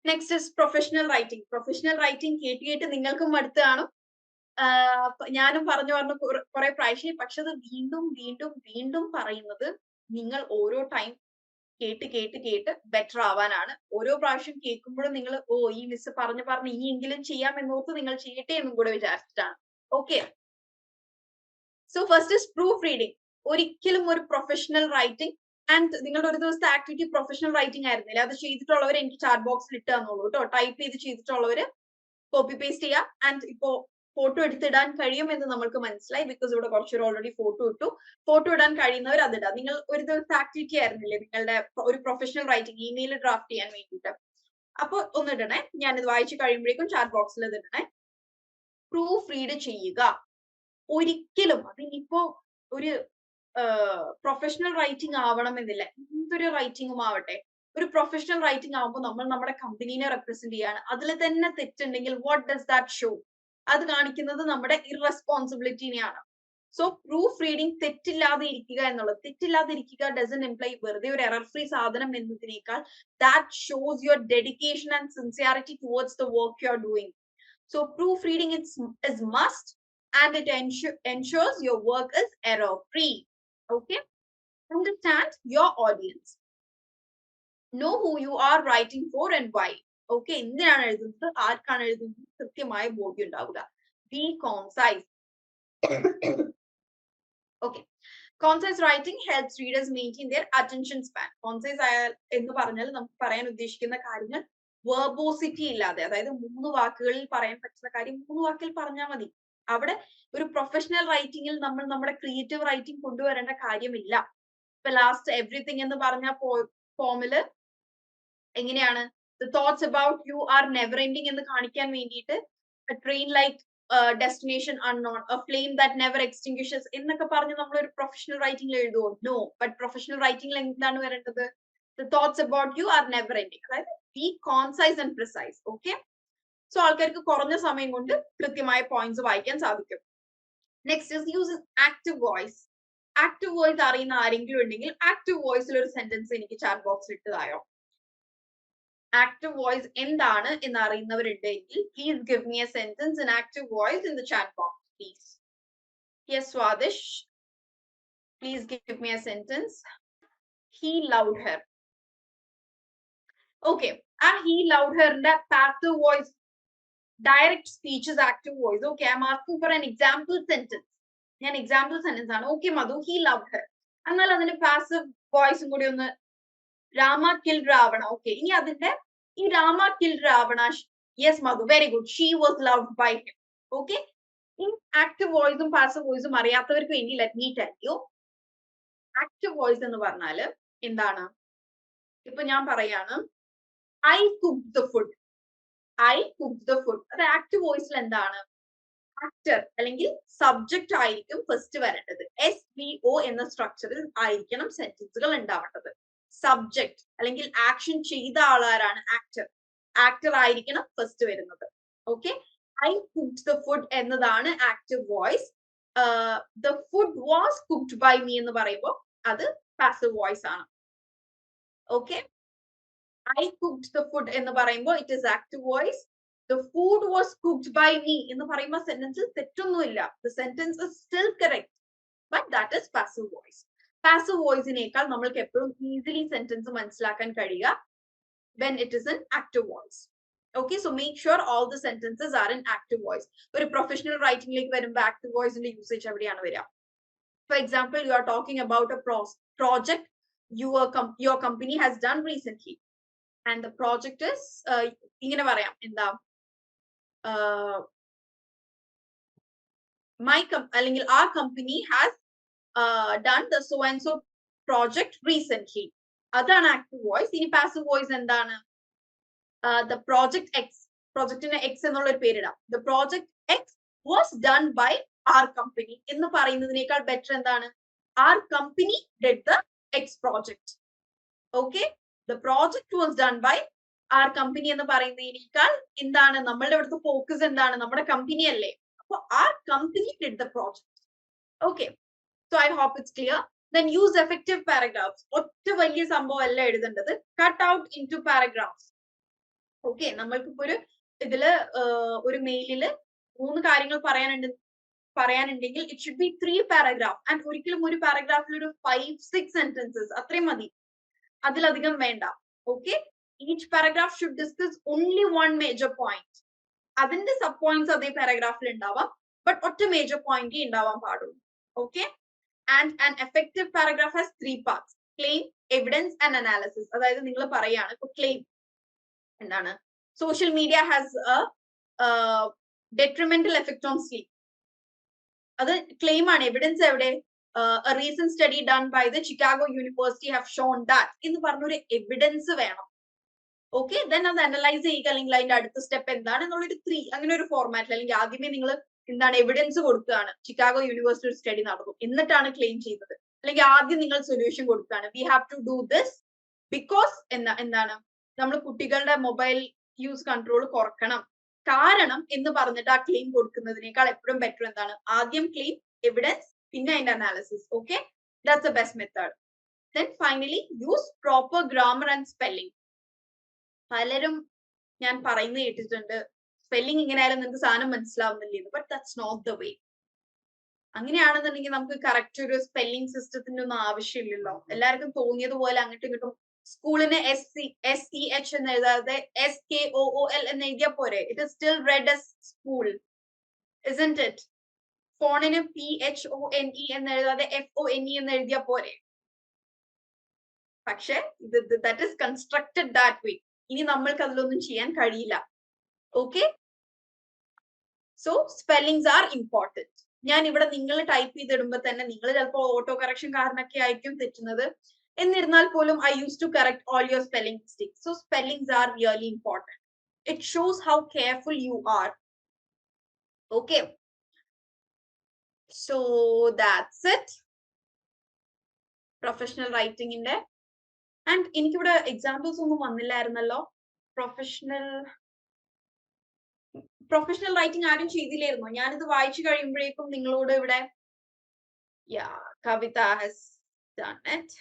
Next is professional writing. Professional writing കേട്ട് നിങ്ങൾക്കും അടുത്ത് കാണും. ഞാനും പറഞ്ഞു കുറെ പ്രാവശ്യം, പക്ഷെ അത് വീണ്ടും വീണ്ടും വീണ്ടും പറയുന്നത് നിങ്ങൾ ഓരോ ടൈം കേട്ട് ബെറ്റർ ആവാനാണ്. ഓരോ പ്രാവശ്യം കേൾക്കുമ്പോഴും നിങ്ങൾ ഈ മിസ് പറഞ്ഞ് ഇനിയെങ്കിലും ചെയ്യാം എന്നോർത്ത് നിങ്ങൾ ചെയ്യട്ടെ എന്നും കൂടെ വിചാരിച്ചിട്ടാണ്. Okay. So first is proof reading. ഒരിക്കലും ഒരു പ്രൊഫഷണൽ റൈറ്റിംഗ് ആൻഡ് നിങ്ങളുടെ ഒരു ദിവസത്തെ ആക്ടിവിറ്റി പ്രൊഫഷണൽ റൈറ്റിംഗ് ആയിരുന്നില്ല. അത് ചെയ്തിട്ടുള്ളവർ എനിക്ക് ചാറ്റ് ബോക്സിൽ ഇട്ട് തന്നോളൂ കേട്ടോ. ടൈപ്പ് ചെയ്ത് ചെയ്തിട്ടുള്ളവര് കോപ്പി പേസ്റ്റ് ചെയ്യാം. ആൻഡ് ഇപ്പോ ഫോട്ടോ എടുത്തിടാൻ കഴിയുമെന്ന് നമ്മൾക്ക് മനസ്സിലായി, ബിക്കോസ് ഇവിടെ കുറച്ചുപേർ ഓൾറെഡി ഫോട്ടോ ഇട്ടു. ഫോട്ടോ ഇടാൻ കഴിയുന്നവർ അതിടാം. നിങ്ങൾ ഒരു ദിവസത്തെ ആക്ടിവിറ്റി ആയിരുന്നില്ലേ നിങ്ങളുടെ ഒരു പ്രൊഫഷണൽ റൈറ്റിംഗ് ഇമെയിൽ ഡ്രാഫ്റ്റ് ചെയ്യാൻ വേണ്ടിയിട്ട്. അപ്പൊ ഒന്നിടണേ, ഞാനിത് വായിച്ചു കഴിയുമ്പോഴേക്കും ചാറ്റ് ബോക്സിൽ ഇത് ഇടണേ. പ്രൂഫ് റീഡ് ചെയ്യുക. ഒരിക്കലും അതിനിപ്പോ ഒരു പ്രൊഫഷണൽ റൈറ്റിംഗ് ആവണമെന്നില്ല, എന്തൊരു റൈറ്റിംഗും ആവട്ടെ, ഒരു പ്രൊഫഷണൽ റൈറ്റിംഗ് ആവുമ്പോൾ നമ്മൾ നമ്മുടെ കമ്പനീനെ റെപ്രസെന്റ് ചെയ്യാണ്. അതിൽ തന്നെ തെറ്റുണ്ടെങ്കിൽ വാട്ട് ഡസ് ദാറ്റ് ഷോ? അത് കാണിക്കുന്നത് നമ്മുടെ ഇറസ്പോൺസിബിലിറ്റിനെയാണ്. സോ പ്രൂഫ് റീഡിംഗ് തെറ്റില്ലാതെ ഇരിക്കുക എന്നുള്ളത്, തെറ്റില്ലാതെ ഇരിക്കുക ഡസൻ എംപ്ലൈ വെറുതെ ഒരു എറർ ഫ്രീ സാധനം എന്നതിനേക്കാൾ that shows your dedication and sincerity towards the work you are doing. So proof reading is must and it ensures your work is error free. Okay. Understand your audience. Know who you are writing for and why. Okay. എന്തിനാണ് എഴുതുന്നത്, ആർക്കാണ് എഴുതുന്നത്, കൃത്യമായ ബോധ്യം ഉണ്ടാവുക. Be concise. Okay. Concise writing helps readers maintain their attention span. Concise എന്ന് പറഞ്ഞാൽ നമുക്ക് പറയാൻ ഉദ്ദേശിക്കുന്ന കാര്യങ്ങൾ വെർബോസിറ്റി ഇല്ലാതെ, അതായത് 3 വാക്കുകളിൽ പറയാൻ പറ്റുന്ന കാര്യം 3 വാക്കിൽ പറഞ്ഞാൽ മതി. അവിടെ ഒരു പ്രൊഫഷണൽ റൈറ്റിംഗിൽ നമ്മൾ നമ്മുടെ ക്രിയേറ്റീവ് റൈറ്റിംഗ് കൊണ്ടുവരേണ്ട കാര്യമില്ല. ഇപ്പൊ ലാസ്റ്റ് എവറിത്തിങ് എന്ന് പറഞ്ഞ ഫോമില് എങ്ങനെയാണ്, the thoughts about you are never ending എന്ന് കാണിക്കാൻ വേണ്ടിയിട്ട് train like destination unknown, a flame that never extinguishes എന്നൊക്കെ പറഞ്ഞ് നമ്മൾ ഒരു പ്രൊഫഷണൽ റൈറ്റിംഗിൽ എഴുതുമോ? നോ. ബട്ട് പ്രൊഫഷണൽ റൈറ്റിംഗിൽ എന്താണ് വരേണ്ടത്? The thoughts about you are never ending. അതായത് be concise and precise. Okay. So ആൾക്കാർക്ക് കുറഞ്ഞ സമയം കൊണ്ട് കൃത്യമായ പോയിന്റ്സ് വായിക്കാൻ സാധിക്കും. Next is use active voice. Active voice അറിയുന്ന ആരെങ്കിലും ഉണ്ടെങ്കിൽ ആക്റ്റീവ് വോയിസിൽ ഒരു സെന്റൻസ് എനിക്ക് ചാറ്റ് ബോക്സിൽ ഇട്ടതായോ? ആക്റ്റീവ് വോയിസ് എന്താണ് എന്ന് അറിയുന്നവരുണ്ടെങ്കിൽ please give me a sentence in active voice in the chat box please. Yes Swadish, please give me a sentence. He loved her. Okay. ആ he loved her ന്റെ passive voice, direct speech is active voice. Okay, I'm asking for an example sentence. ഞാൻ example sentence ആണ്. Okay Madhu, he loved her. എന്നാൽ അതിന്റെ passive വോയിസും കൂടി ഒന്ന്, Rama killed Ravana. Okay, ഇനി അതിന്റെ ഈ Rama killed Ravana. Yes Madhu, very good. She was loved by him. Okay. ഈ ആക്റ്റീവ് വോയിസും പാസീവ് വോയിസും അറിയാത്തവർക്ക് വേണ്ടി let me tell you. Active voice എന്ന് പറഞ്ഞാല് എന്താണ്? ഇപ്പൊ ഞാൻ പറയാണ് I cooked the food. I cooked the food. അത് ആക്റ്റീവ് വോയിസിൽ എന്താണ്? ആക്ടർ അല്ലെങ്കിൽ സബ്ജക്റ്റ് ആയിരിക്കും ഫസ്റ്റ് വരേണ്ടത്. SVO എന്ന സ്ട്രക്ചറിൽ ആയിരിക്കണം സെന്റൻസുകൾ ഉണ്ടാവേണ്ടത്. സബ്ജക്ട് അല്ലെങ്കിൽ ആക്ഷൻ ചെയ്ത ആളാരാണ്? ആക്ടർ. ആക്ടർ ആയിരിക്കണം ഫസ്റ്റ് വരുന്നത്. Okay. I cooked the food എന്നതാണ് active voice. The food was cooked by me എന്ന് പറയുമ്പോൾ അത് പാസീവ് വോയിസ് ആണ്. Okay. I cooked the food എന്ന് പറയുമ്പോൾ it is active voice. The food was cooked by me എന്ന് പറയുമ്പോൾ സെന്റൻസിൽ തെറ്റൊന്നുമില്ല. The sentence is still correct, but that is passive voice. Passive voiceനേക്കാൾ നമ്മൾക്ക് എപ്പോഴും ഈസിലി സെന്റൻസ് മനസ്സിലാക്കാൻ കഴിയുക when it is in active voice. Okay, so make sure all the sentences are in active voice. ഒരു professional റൈറ്റിംഗിലേക്ക് വരുമ്പോൾ active വോയിസിന്റെ usage എവിടെയാണ് വരിക? For example, you are talking about a project your company has done recently. And the project is ഇങ്ങനെ പറയാം, എന്താ, അല്ലെങ്കിൽ our company has done the so and so project recently. അതാണ് active voice. ഇനി passive voice എന്താണ്? the project X, പ്രൊജക്ടിന് X എന്നുള്ള ഒരു പേരിടാം. The project X was done by our company എന്ന് പറയുന്നതിനേക്കാൾ ബെറ്റർ എന്താണ്? Our company did the X project. Okay. The project was done by our company എന്ന് പറയുന്നതിനേക്കാൾ എന്താണ് നമ്മളുടെ ഇവിടുത്തെ ഫോക്കസ് എന്താണ്? നമ്മുടെ കമ്പനി അല്ലേ. അപ്പൊ our company did the project. Okay. So I hope it's clear. Then use effective paragraphs. ഒറ്റ വലിയ സംഭവം അല്ല എഴുതേണ്ടത്. Cut out into paragraphs. Okay, നമ്മൾക്കിപ്പോ ഇതില് ഒരു മെയിലില് 3 കാര്യങ്ങൾ പറയാനുണ്ടെങ്കിൽ it should be 3 paragraph. And ഒരിക്കലും ഒരു പാരഗ്രാഫിൽ ഒരു 5-6 sentences അത്രയും മതി. അതിലധികം വേണ്ട. Okay, each paragraph should discuss only one major point. അതിന്റെ sub points അതേ പാരഗ്രാഫിൽ ഉണ്ടാവാം, but ഒറ്റ major point ഉണ്ടാവാൻ പാടുള്ളൂ. Okay, and an effective paragraph has 3 parts: claim, evidence and analysis. അതായത് നിങ്ങൾ പറയാണ് ഇപ്പൊ claim എന്താണ്, social media has a detrimental effect on sleep. അത് claim ആണ്. evidence എവിടെ? A recent study done by the Chicago University have shown that എന്ന് പറഞ്ഞൊരു എവിഡൻസ് വേണം. ഓക്കെ, ദെൻ അത് അനലൈസ് ചെയ്യുക, അല്ലെങ്കിൽ അതിന്റെ അടുത്ത സ്റ്റെപ്പ് എന്താണ് എന്നുള്ളൊരു 3 അങ്ങനെ ഒരു ഫോർമാറ്റിൽ, അല്ലെങ്കിൽ ആദ്യമേ നിങ്ങൾ എന്താണ് എവിഡൻസ് കൊടുക്കുകയാണ്, ചിക്കാഗോ യൂണിവേഴ്സിറ്റി ഒരു സ്റ്റഡി നടന്നു എന്നിട്ടാണ് ക്ലെയിം ചെയ്തത്, അല്ലെങ്കിൽ ആദ്യം നിങ്ങൾ സൊല്യൂഷൻ കൊടുക്കുകയാണ്, we have to do this because എന്താണ് നമ്മൾ കുട്ടികളുടെ മൊബൈൽ യൂസ് കൺട്രോൾ കുറക്കണം കാരണം എന്ന് പറഞ്ഞിട്ട് ആ ക്ലെയിം കൊടുക്കുന്നതിനേക്കാൾ എപ്പോഴും ബെറ്റർ എന്താണ്, ആദ്യം ക്ലെയിം, എവിഡൻസ്, പിന്നെ അതിന്റെ analysis. Okay, that's the best method. Then finally use proper grammar and spelling. പലരും ഞാൻ പറയുന്നത് കേട്ടിട്ടുണ്ട്, സ്പെല്ലിംഗ് ഇങ്ങനെ ആയാലും നിങ്ങൾക്ക് സാധനം മനസ്സിലാവുന്നില്ല, but that's not the way. അങ്ങനെയാണെന്നുണ്ടെങ്കിൽ നമുക്ക് കറക്റ്റ് ഒരു സ്പെല്ലിംഗ് സിസ്റ്റത്തിന്റെ ഒന്നും ആവശ്യമില്ലല്ലോ. എല്ലാവർക്കും തോന്നിയതുപോലെ അങ്ങോട്ടും ഇങ്ങോട്ടും സ്കൂളിന് SCH എന്ന് എഴുതാതെ SKOOL എന്ന് എഴുതിയാൽ പോരെ? It is still red as school, isn't it? ഫോണിന് PHONE എന്ന് എഴുതാതെ FONE എന്ന് എഴുതിയാൽ പോരെ? പക്ഷെ that is constructed that way. ഇനി നമ്മൾക്ക് അതിലൊന്നും ചെയ്യാൻ കഴിയില്ല. Okay, so spellings are important. ഞാൻ ഇവിടെ നിങ്ങൾ ടൈപ്പ് ചെയ്തിടുമ്പോൾ തന്നെ നിങ്ങൾ ചിലപ്പോൾ ഓട്ടോ കറക്ഷൻ കാരണമൊക്കെ ആയിരിക്കും തെറ്റുന്നത്, എന്നിരുന്നാൽ പോലും I use to correct all your spelling mistakes. So spellings are really important. It shows how careful you are. Okay, so that's it professional റൈറ്റിംഗിന്റെ. ആൻഡ് എനിക്കിവിടെ എക്സാമ്പിൾസ് ഒന്നും വന്നില്ലായിരുന്നല്ലോ. പ്രൊഫഷണൽ റൈറ്റിംഗ് ആരും ചെയ്തില്ലായിരുന്നോ? ഞാനിത് വായിച്ചു കഴിയുമ്പോഴേക്കും നിങ്ങളോട് ഇവിടെ Kavitha has done it.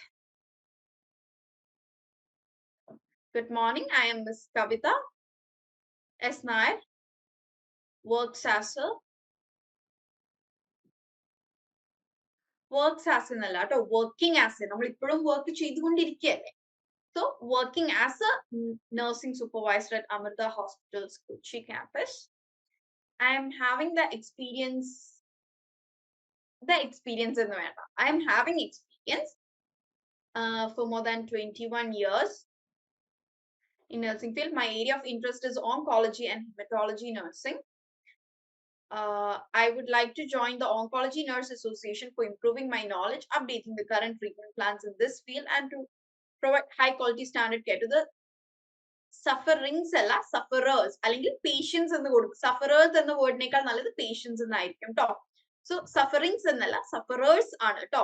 Good morning, I am miss Kavitha S Nair, works as എന്നല്ല കേട്ടോ, വർക്കിംഗ് ആസ്. നമ്മൾ ഇപ്പോഴും വർക്ക് ചെയ്തുകൊണ്ടിരിക്കുകയല്ലേ. So, working as a nursing supervisor at Amrita Hospital's Kochi campus. I am having the experience in the matter. I am having experience for more than 21 years in nursing field. My area of interest is oncology and hematology nursing. I would like to join the Oncology Nurse Association for improving my knowledge, updating the current treatment plans in this field, and to provide high quality standard care to the sufferings അല്ല sufferers, അല്ലെങ്കിൽ patients എന്ന് കൊടുക്കും. sufferers എന്ന വേർഡിനേക്കാൾ നല്ലത് patients എന്നായിരിക്കും കേട്ടോ. So sufferings എന്നല്ല, sufferers ആണ് കേട്ടോ.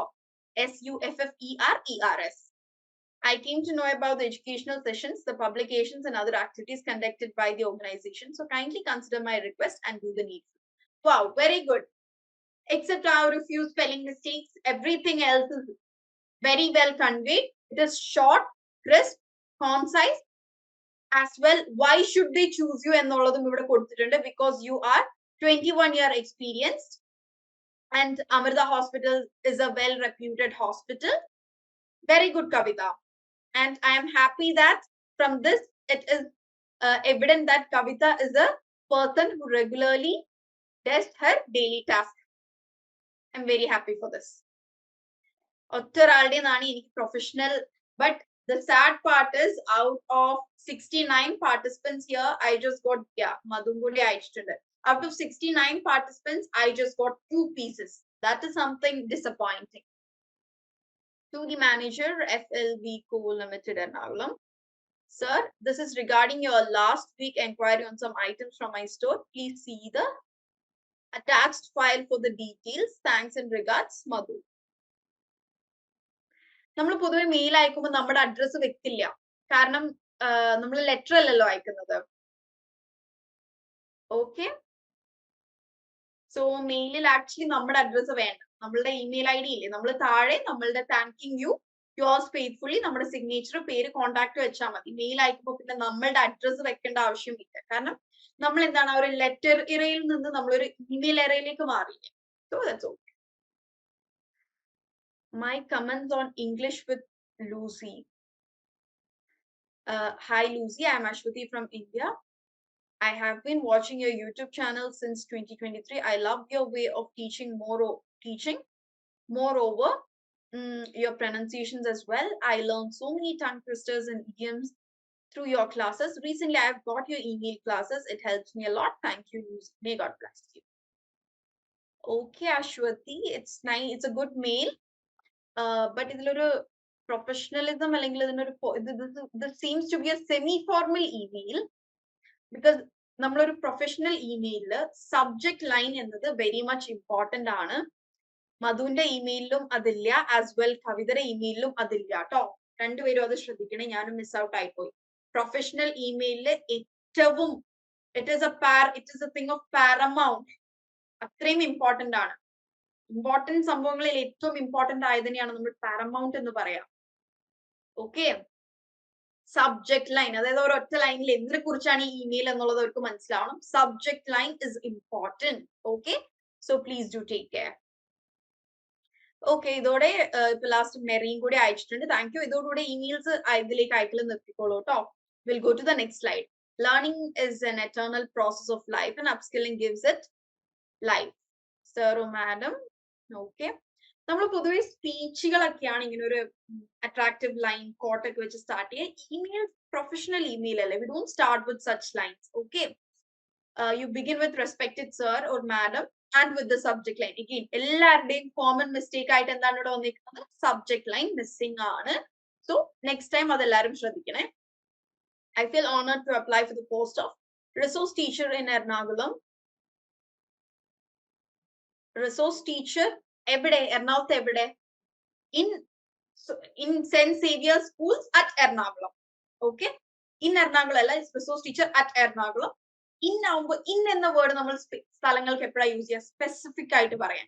SUFFERERS. I came to know about the educational sessions, the publications and other activities conducted by the organization. So kindly consider my request and do the needful. Wow, very good. Except our few spelling mistakes, everything else is very well conveyed. It is short, crisp, concise. As well, why should they choose you എന്നുള്ളതും ഇവിടെ കൊടുത്തിട്ടുണ്ട്. Because you are 21-year experienced and Amrita Hospital is a well-reputed hospital. Very good, Kavita. And I am happy that from this it is evident that Kavita is a person who regularly does her daily task. I am very happy for this. ഒറ്റൊരാളുടെയാണ് എനിക്ക് professional, but the sad part is out of 69 participants here, I just got, Madhunguli ayichittunde. Out of 69 participants, I just got 2 pieces. That is something disappointing. To the manager, FLB Co Limited Ernakulam. Sir, this is regarding your last week inquiry on some items from my store. Please see the attached file for the details. Thanks and regards, Madhu. നമ്മൾ പൊതുവെ mail അയക്കുമ്പോൾ നമ്മുടെ address വെക്കില്ല, കാരണം നമ്മൾ letter അല്ലല്ലോ അയക്കുന്നത്. Okay, so മെയിലിൽ ആക്ച്വലി നമ്മുടെ അഡ്രസ്സ് വേണ്ട. നമ്മളുടെ ഇമെയിൽ ഐ ഡി ഇല്ലേ, നമ്മൾ താഴെ നമ്മളുടെ താങ്കിങ് യു യോസ് ഫെയ്ത്ത്ഫുള്ളി നമ്മുടെ സിഗ്നേച്ചർ പേര് കോൺടാക്ട് വെച്ചാൽ മതി. മെയിൽ അയക്കുമ്പോൾ പിന്നെ നമ്മളുടെ അഡ്രസ്സ് വെക്കേണ്ട ആവശ്യമില്ല. കാരണം നമ്മൾ എന്താണ് ആ ഒരു ലെറ്റർ ഇറയിൽ നിന്ന് നമ്മളൊരു ഇമെയിൽ ഇറയിലേക്ക് മാറിയില്ലേ. So that's okay. My comments on English with Lucy. Hi Lucy, I am Ashwati from India. I have been watching your YouTube channel since 2023. I love your way of teaching. Moreover, your pronunciations as well. I learned so many tongue twisters and idioms through your classes. Recently, I have got your email classes. It helps me a lot. Thank you, Lucy. May God bless you. Okay, Ashwati, it's nice. It's a good mail. But ഇതിലൊരു professionalism അല്ലെങ്കിൽ ഇതിനൊരു this seems to be a semi-formal email because നമ്മളൊരു professional ഇമെയിലില് subject line എന്നത് very much important ആണ്. മധുവിന്റെ ഇമെയിലിലും അതില്ല, as well കവിതയുടെ ഇമെയിലിലും അതില്ല കേട്ടോ. രണ്ടുപേരും അത് ശ്രദ്ധിക്കണേ, ഞാനും മിസ് ഔട്ട് ആയിപ്പോയി. പ്രൊഫഷണൽ ഇമെയിലില് ഏറ്റവും it is A thing of paramount, അത്രയും ഇമ്പോർട്ടന്റ് ആണ്. ഇമ്പോർട്ടന്റ് സംഭവങ്ങളിൽ ഏറ്റവും ഇമ്പോർട്ടന്റ് ആയതിനെയാണ് നമ്മൾ പാരമൗണ്ട് എന്ന് പറയാം. ഓക്കെ, സബ്ജക്ട് ലൈൻ, അതായത് ഒരൊറ്റ ലൈനിൽ എന്തിനെ കുറിച്ചാണ് ഈ ഇമെയിൽ എന്നുള്ളത് അവർക്ക് മനസ്സിലാവണം. Subject line is important. Okay, so please do take care. Okay, ഇതോടെ ഇപ്പൊ ലാസ്റ്റ് മെറിയും കൂടി അയച്ചിട്ടുണ്ട്. Thank you. ഇതോടുകൂടെ ഇമെയിൽസ് ഇതിലേക്ക് അയക്കൽ നിർത്തിക്കോളൂ കേട്ടോ. Will go to the next slide. Learning is an eternal process of life and upskilling gives it life. Sir oh madam. Okay, നമ്മൾ പൊതുവെ സ്പീച്ചുകളൊക്കെയാണ് ഇങ്ങനെ ഒരു അട്രാക്റ്റീവ് ലൈൻ കോട്ടൊക്കെ വെച്ച് സ്റ്റാർട്ട് ചെയ്യുക. ഇമെയിൽ പ്രൊഫഷണൽ ഇമെയിൽ അല്ലേ, we don't start with such lines. Okay, U begin with respected sir or madam and with the subject line. Again, എല്ലാവരുടെയും common mistake ആയിട്ട് എന്താണ് ഇവിടെ വന്നിരിക്കുന്നത്, സബ്ജക്ട് ലൈൻ മിസ്സിംഗ് ആണ്. So next time അതെല്ലാവരും ശ്രദ്ധിക്കണേ. I feel honored to apply for the post of resource teacher in Ernakulam. Resource teacher എവിടെ, എറണാകുളത്ത് എവിടെ? in St. Xavier schools at Ernakulam. Okay, in Ernakulam അല്ല, resource teacher at Ernakulam. In ആവുമ്പോൾ in എന്ന word നമ്മൾ സ്ഥലങ്ങൾക്ക് എപ്പോഴാണ് use ചെയ്യുക, സ്പെസിഫിക് ആയിട്ട് പറയാൻ.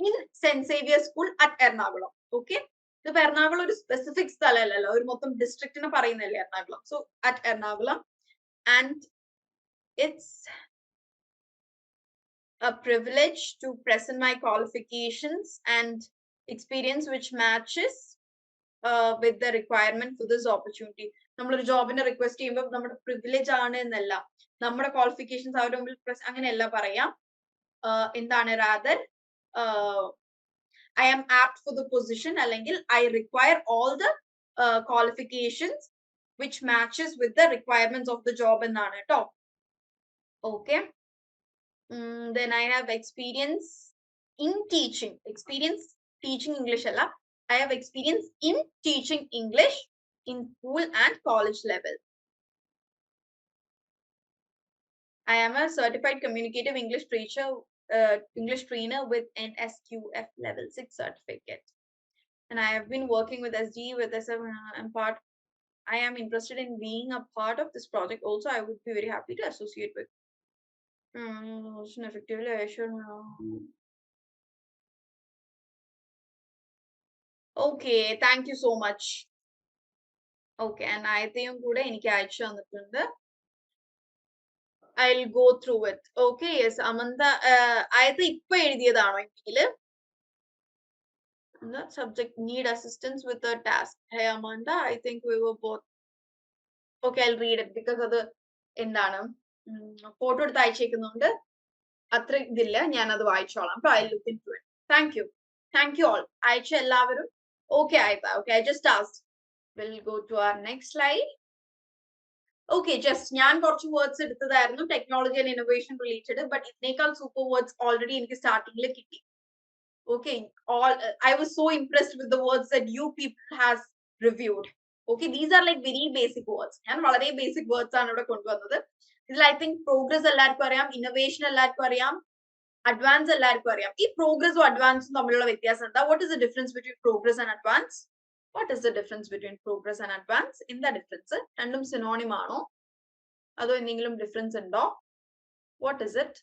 In Saint Xavier school at Ernakulam. Okay, ഇതിപ്പോ എറണാകുളം ഒരു സ്പെസിഫിക് സ്ഥലമല്ലല്ലോ, ഒരു മൊത്തം ഡിസ്ട്രിക്റ്റിനെ പറയുന്നല്ലേ Ernakulam. So at Ernakulam, and it's a privilege to present my qualifications and experience which matches with the requirement for this opportunity. നമ്മളൊരു ജോബിനെ റിക്വസ്റ്റ് ചെയ്യുമ്പോൾ നമ്മുടെ പ്രിവിലേജ് ആണ് എന്നല്ല, നമ്മുടെ ക്വാളിഫിക്കേഷൻസ് അവരുടെ മുമ്പിൽ അങ്ങനെയല്ല പറയാം. എന്താണ് rather I am apt for the position, അല്ലെങ്കിൽ I require all the qualifications which matches with the requirements of the job എന്നാണ് കേട്ടോ. Okay, then I have experience in teaching. Experience teaching English alla, I have experience in teaching English in school and college level. I am a certified communicative English trainer with an SQF level 6 certificate, and I have been working with SG with SM and part. I am interested in being a part of this project also. I would be very happy to associate with effectively. Okay, thank you so much. Okay, and ആയത്തെയും കൂടെ എനിക്ക് അയച്ചു തന്നിട്ടുണ്ട്. I'll go through it. Okay, yes, അമന്ത ആയത്ത് ഇപ്പൊ എഴുതിയതാണോ എങ്കില്? Subject need assistance with the task. Hey Amanda, I think we were both. Okay, I'll read it because അത് എന്താണ് photo എടുത്ത് അയച്ചേക്കുന്നുണ്ട്, അത്ര ഇതില്ല, ഞാൻ അത് വായിച്ചോളാം. അപ്പൊ I'll look into it. Thank you all. അയച്ച എല്ലാവരും ഓക്കെ ആയതാ. Okay, I just asked. We'll go to our next slide. Okay, just ഞാൻ കുറച്ച് വേർഡ്സ് എടുത്തതായിരുന്നു technology and innovation related, but ഇതിനേക്കാൾ സൂപ്പർ വേർഡ്സ് ഓൾറെഡി എനിക്ക് സ്റ്റാർട്ടിംഗിൽ കിട്ടി. Okay, I was so impressed with the words that you people has reviewed. Okay, these are like very basic words. ഞാൻ വളരെ basic words ആണ് ഇവിടെ കൊണ്ടുവന്നത്. ഇതിൽ I think progress എല്ലാവർക്കും അറിയാം, innovation എല്ലാവർക്കും അറിയാം, advance എല്ലാവർക്കും അറിയാം. ഈ പ്രോഗ്രസ്സും അഡ്വാൻസും തമ്മിലുള്ള വ്യത്യാസം എന്താ? What is the difference between progress and advance? What is the difference between progress and advance? എന്താ ഡിഫറൻസ്? രണ്ടും സിനോണിം ആണോ അതോ എന്തെങ്കിലും ഡിഫറൻസ് ഉണ്ടോ? What is it?